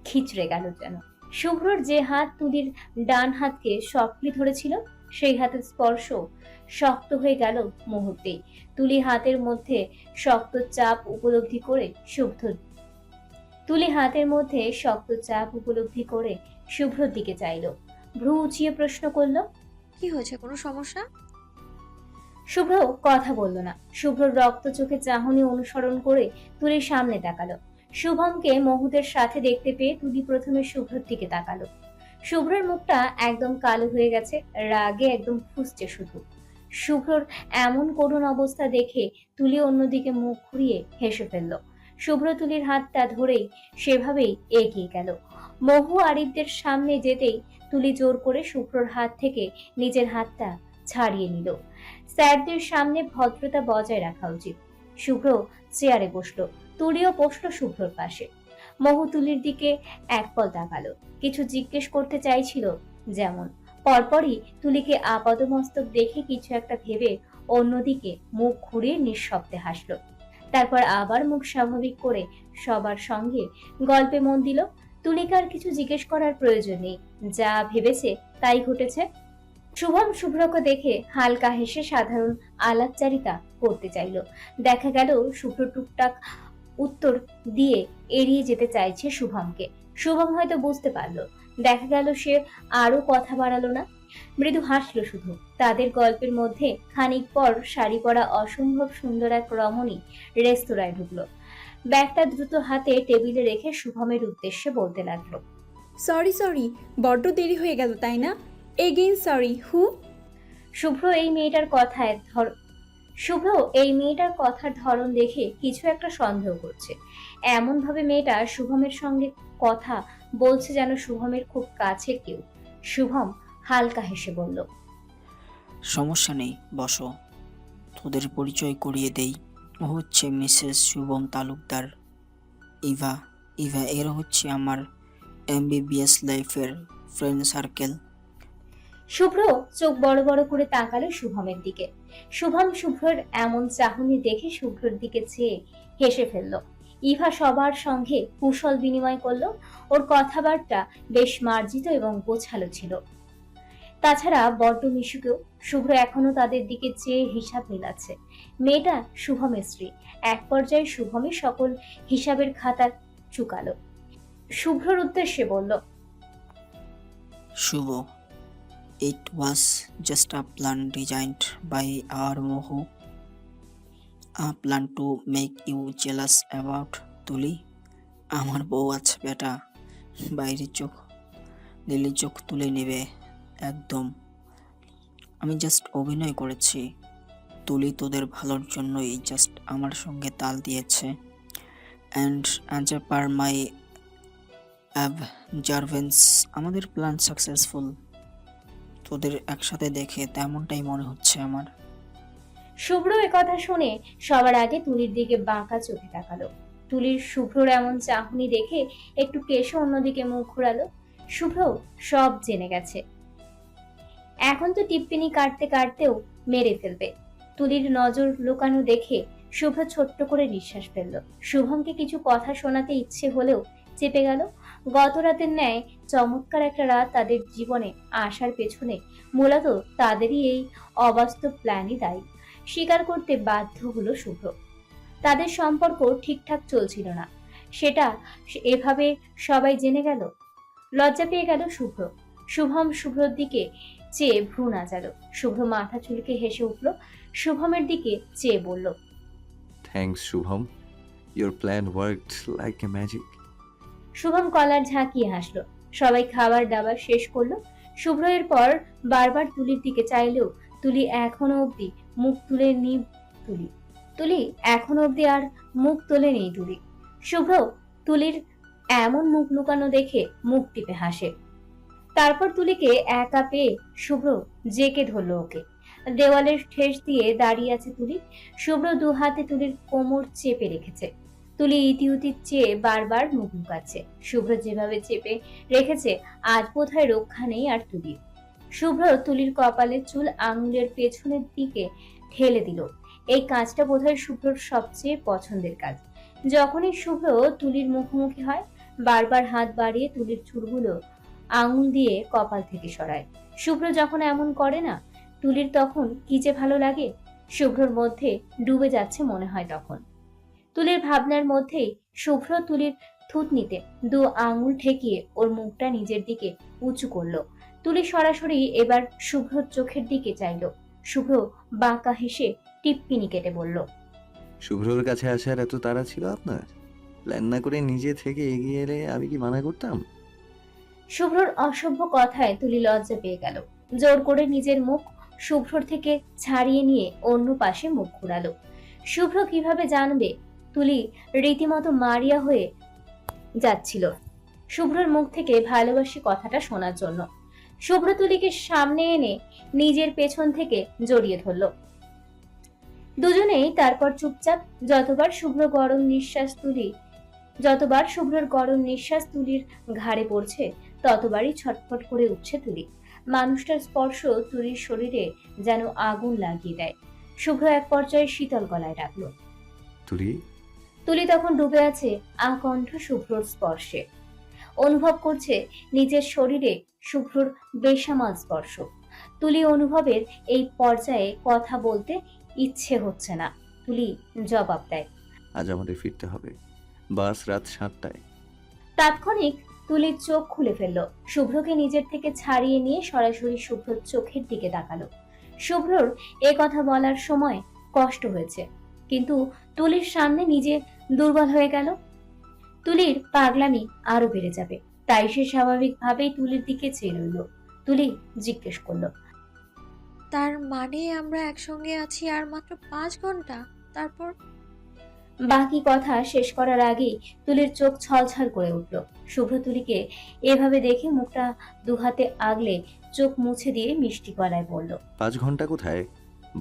খিচড়ে গেল যেন। শুভ্রর যে হাত তুলির ডান হাতকে শক্তলি ধরেছিল, সেই হাতের স্পর্শ শক্ত হয়ে গেল মুহূর্তেই। তুলি হাতের মধ্যে শক্ত চাপ উপলব্ধি করে শুভ্রর দিকে চাইল। ভ্রু উঁচিয়ে প্রশ্ন করল, কি হয়েছে, কোনো সমস্যা? শুভ্র কথা বলল না। শুভ্রর রক্ত চোখে চাহনি অনুসরণ করে তুলির সামনে তাকালো। শুভমকে মহুদের সাথে দেখতে পেয়ে তুলি প্রথমে শুভ্রর দিকে তাকালো। শুভ্রর মুখটা একদম কালো হয়ে গেছে, রাগে একদম ফুঁসছে শুধু। শুভ্রর এমন করুণ অবস্থা দেখে তুলি অন্যদিকে মুখ ঘুরিয়ে হেসে ফেলল। শুভ্র তুলির হাতটা ধরেই সেভাবেই এগিয়ে গেল। মহু আরিফদের সামনে যেতেই তুলি জোর করে শুভ্রর হাত থেকে নিজের হাতটা ছাড়িয়ে নিল। স্যারদের সামনে ভদ্রতা বজায় রাখা উচিত। শুভ্র চেয়ারে বসলো, তুলিও বসলো শুভ্রর পাশে। মহু তুলির দিকে এক পল তাকালো, কিছু জিজ্ঞেস করতে চাইছিল যেমন। পরপরই তুলিকে আপাদমস্তক দেখে কিছু একটা ভেবে অন্যদিকে মুখ ঘুরিয়ে নিঃশব্দে হাসলো। তারপর আবার মুখ স্বাভাবিক করে সবার সঙ্গে গল্পে মন দিল। তুলিকে আর কিছু জিজ্ঞেস করার প্রয়োজন নেই, যা ভেবেছে তাই ঘটেছে। শুভম শুভ্রকে দেখে হালকা হেসে সাধারণ আলাপচারিতা করতে চাইল। দেখা গেল শুভ্র টুকটাক উত্তর দিয়ে এড়িয়ে যেতে চাইছে শুভমকে। শুভম হয়তো বুঝতে পারলো। দেখা গেল সে আরো কথা বাড়ালো না, মৃদু হাসলো শুধু। তাদের গল্পের মধ্যে খানিক পর শাড়ি পরা অসম্ভব সুন্দর এক রমণী রেস্তোরাঁয় ঢুকলো। ব্যাগটা দ্রুত হাতে টেবিলে রেখে শুভমের উদ্দেশ্যে বলতে লাগলো, সরি বড্ড দেরি হয়ে গেল তাই না? Again sorry. শুভ্র এই মেয়েটার কথার ধরন দেখে কিছু একটা সন্দেহ করছে। এমন ভাবে মেয়েটা শুভমের সঙ্গে কথা বলছে যেন শুভমের খুব কাছের কেউ। শুভম হালকা হেসে বলল, সমস্যা নেই, বসো। তোদের পরিচয় করিয়ে দেই। ও হচ্ছে মিসেস শুভম তালুকদার। ইভা এরা হচ্ছে আমার এমবিবিএস লাইফের ফ্রেন্ড সার্কেল। শুভ্র চোখ বড় বড় করে তাকালো শুভমের দিকে। শুভম শুভ্রর এমন চাহনি দেখে শুভ্রর দিকে চেয়ে হেসে ফেলল। ইভা সবার সঙ্গে কুশল বিনিময় করলো। ওর কথাবার্তা বেশ মার্জিত এবং গোছালো ছিল। তাছাড়া বড্ড মিশুকেও। শুভ্র এখনো তাদের দিকে চেয়ে হিসাব মিলাচ্ছে। মেয়েটা শুভমের স্ত্রী। এক পর্যায়ে শুভমই সকল হিসাবের খাতা চুকালো। শুভ্রর উদ্দেশ্যে বলল, Shubho, it was just a plan designed by our Mohu. Plan to make you jealous about Tuli. আমার বউ আছে বেটা, বাইরে চোখ দিল্লি চোখ তুলে নেবে একদম। আমি জাস্ট অভিনয় করেছি। তুলি তোদের ভালোর জন্যই জাস্ট আমার সঙ্গে তাল দিয়েছে। And as a per my observance আমাদের প্ল্যান সাকসেসফুল। তোদের একসাথে দেখে তেমনটাই মনে হচ্ছে আমার। শুভ্র কথা শুনে সবার আগে তুলির দিকে বাঁকা চোখে তাকালো। তুলির শুভ্রর এমন চাহনি দেখে একটু কেশে অন্যদিকে মুখ ঘুরালো। শুভ্র সব জেনে গেছে, এখন তো টিপ্পিনি কাটতে কাটতেও মেরে ফেলবে। তুলির নজর লুকানো দেখে শুভ্র ছোট্ট করে নিঃশ্বাস ফেলল। শুভমকে কিছু কথা শোনাতে ইচ্ছে হলেও চেপে গেল। গত রাতের ন্যায় চমৎকার একটা রাত তাদের জীবনে আসার পেছনে মূলত তাদেরই এই অবাস্তব প্ল্যানই দায়ী। স্বীকার করতে বাধ্য হলো শুভ্র। তাদের সম্পর্ক ঠিকঠাক চলছিল না, সেটা এভাবে সবাই জেনে গেল। লজ্জা পেয়ে গেল শুভ্র। শুভম শুভ্রর দিকে চেয়ে ভ্রু নাচালো। শুভ্র মাথা চুলকে হেসে উঠল। শুভমের দিকে চেয়ে বলল, thanks Shubham, your plan worked like a magic. Shubham collar ঝাঁকিয়ে হাসলো। সবাই খাবার দাবার শেষ করলো। শুভ্র এর পর বারবার তুলির দিকে চাইলেও তুলি এখনো অব্দি মুখ তুলে নি তুলি এখনো অব্দি আর মুখ তোলে নেই তুলি। শুভ্র তুলির এমন মুখ লুকানো দেখে মুখ টিপে হাসে। তারপর তুলিকে একা পেয়ে শুভ্র জেকে ধরলো ওকে। দেওয়ালের ঠেস দিয়ে দাঁড়িয়ে আছে তুলি। শুভ্র দু হাতে তুলির কোমর চেপে রেখেছে। তুলি ইতিউতি চেয়ে বারবার মুখ লুকাচ্ছে। শুভ্র যেভাবে চেপে রেখেছে আজ বোধহয় রক্ষা নেই আর তুলির। শুভ্র তুলির কপালের চুল আঙুলের পেছনের দিকে ঠেলে দিল। এই কাজটা বোধহয় শুভ্রর সবচেয়ে পছন্দের কাজ। যখনই শুভ্র তুলির মুখোমুখি হয় বারবার হাত বাড়িয়ে তুলির চুলগুলো আঙুল দিয়ে কপাল থেকে সরায়। শুভ্র যখন এমন করে না, তুলির তখন কি যে ভালো লাগে। শুভ্রর মধ্যে ডুবে যাচ্ছে মনে হয় তখন। তুলির ভাবনার মধ্যেই শুভ্র তুলির থুতনিতে দু আঙুল ঠেকিয়ে ওর মুখটা নিজের দিকে উঁচু করলো। তুলি সরাসরি এবার শুভ্রর চোখের দিকে চাইলো। শুভ্র বাঁকা হেসে টিপ্পিনি কেটে বলল, শুভ্রর কাছে আসার এত তাড়া ছিল আপনার? প্ল্যান না করে নিজে থেকে এগিয়ে এলে আমি কি মানা করতাম? শুভ্রর অসভ্য কথায় তুলি লজ্জা পেয়ে গেল। জোর করে নিজের মুখ শুভ্রর থেকে ছাড়িয়ে নিয়ে অন্য পাশে মুখ ঘুরালো। শুভ্র কিভাবে জানবে তুলি রীতিমতো মারিয়া হয়ে যাচ্ছিল শুভ্রর মুখ থেকে ভালোবাসি কথাটা শোনার জন্য। শুভ্র তুলিকে সামনে এনে নিজের পেছন থেকে জড়িয়ে ধরল। দুজনেই তারপর চুপচাপ। যতবার শুভ্রর গরম নিঃশ্বাস তুলির ঘাড়ে পড়ছে ততবারই ছটফট করে উঠছে তুলি। মানুষটার স্পর্শ তুলির শরীরে যেন আগুন লাগিয়ে দেয়। শুভ্র এক পর্যায়ে শীতল গলায় ডাকলো, তুলি। তুলি তখন ডুবে আছে আকণ্ঠ শুভ্রর স্পর্শে। অনুভব করছে নিজের শরীরে শুভ্রর বেসামাল স্পর্শ। তুলি অনুভবের এই পর্যায়ে কথা বলতে ইচ্ছে হচ্ছে না। তুলি জবাব দেয়, আজ আমাদের ফিরতে হবে, বাস রাত 7টায়। তাৎক্ষণিক তুলির চোখ খুলে ফেলল। শুভ্রকে নিজের থেকে ছাড়িয়ে নিয়ে সরাসরি শুভ্রর চোখের দিকে তাকালো। শুভ্রর এ কথা বলার সময় কষ্ট হয়েছে, কিন্তু তুলির সামনে নিজে দুর্বল হয়ে গেল। তুলির পাগলামি আরো বেড়ে যাবে, তাই সে স্বাভাবিকভাবেই তুলির দিকে চেয়ে রইল। তুলি জিজ্ঞেস করলো, তার মানে আমরা একসঙ্গে আছি আর মাত্র 5 ঘন্টা, তারপর? বাকি কথা শেষ করার আগেই তুলির চোখ ছলছল করে উঠল। শুভ্র তুলিকে এভাবে দেখে মুখটা দুহাতে আগলে চোখ মুছে দিয়ে মিষ্টি গলায় বলল, 5 ঘন্টা কোথায়?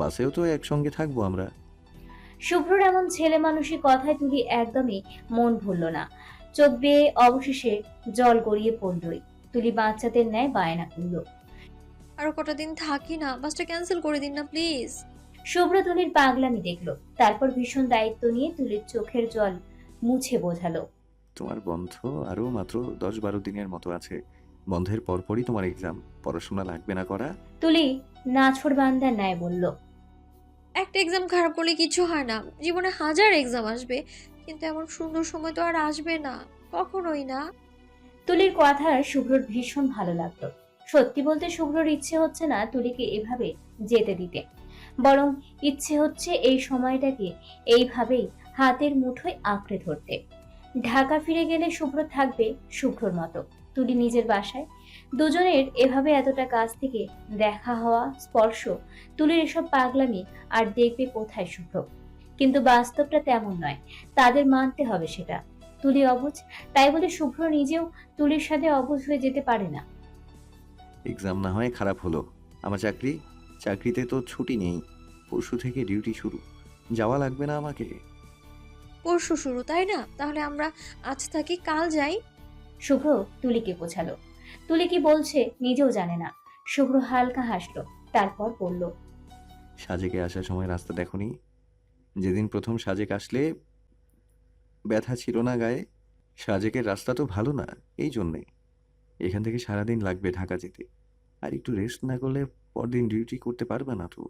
বাসেও তো একসঙ্গে থাকবো আমরা। শুভ্রর এমন ছেলে মানুষের কথায় তুলি একদমই মন ভুলল না। চোখ বেয়ে অবশেষে জল গড়িয়ে পড়লই। তুলি বাচ্চাদের ন্যায় বায়না করল, আরো কটা দিন থাকি না, বাসটা ক্যান্সেল করে দিন না প্লিজ। শুভ্র তুলির পাগলামি দেখলো, তারপর ভীষণ দায়িত্ব নিয়ে তুলির চোখের জল মুছে বোঝালো, তোমার বন্ধ আরো মাত্র 10-12 দিনের মতো আছে। বন্ধের পরপরই তোমার এক্সাম, পড়াশোনা লাগবে না করা। তুলি নাছোড় বান্দার ন্যায় বলল, একটা এক্সাম খারাপ করলে কিছু হয় না, জীবনে 1000 এক্সাম আসবে, কিন্তু এমন সুন্দর সময় তো আর আসবে না, কখনোই না। তুলির কথা শুভ্রর ভীষণ ভালো লাগলো। সত্যি বলতে শুভ্রর ইচ্ছে হচ্ছে না তুলিকে এভাবে যেতে দিতে। বরং ইচ্ছে হচ্ছে এই সময়টাকে এইভাবেই হাতের মুঠোয় আঁকড়ে ধরতে। ঢাকা ফিরে গেলে শুভ্র থাকবে শুভ্রর মতো তুলি নিজের বাসায়। দুজনের এভাবে এতটা কাছ থেকে দেখা হওয়া, স্পর্শ, তুলির এসব পাগলামি আর দেখবে কোথায় শুভ্র। কিন্তু বাস্তবটা তেমন নয়, তাদের মানতে হবে সেটা। তুলি অবুঝ, তাই বলে শুভ্র নিজেও তুলির সাথে অবুঝ হয়ে যেতে পারে না। এক্সাম না হয় খারাপ হলো, আমার চাকরিতে তো ছুটি নেই, পরশু থেকে ডিউটি শুরু, যাওয়া লাগবে না আমাকে? পরশু শুরু, তাই না? তাহলে আমরা আজ থাকি, কাল যাই। শুভ্র তুলিকে বোঝালো। তুলি কি বলছে নিজেও জানে না। শুভ্র হালকা হাসলো, তারপর বলল, সাজেকে আসার সময় রাস্তা দেখোনি? যেদিন প্রথম সাজেক আসলে ব্যথা ছিল না গায়ে? সাজেকের রাস্তা তো ভালো না, এই জন্যে। এখান থেকে সারাদিন লাগবে ঢাকা যেতে, আর একটু রেস্ট না করলে পরদিন ডিউটি করতে পারবে না তো।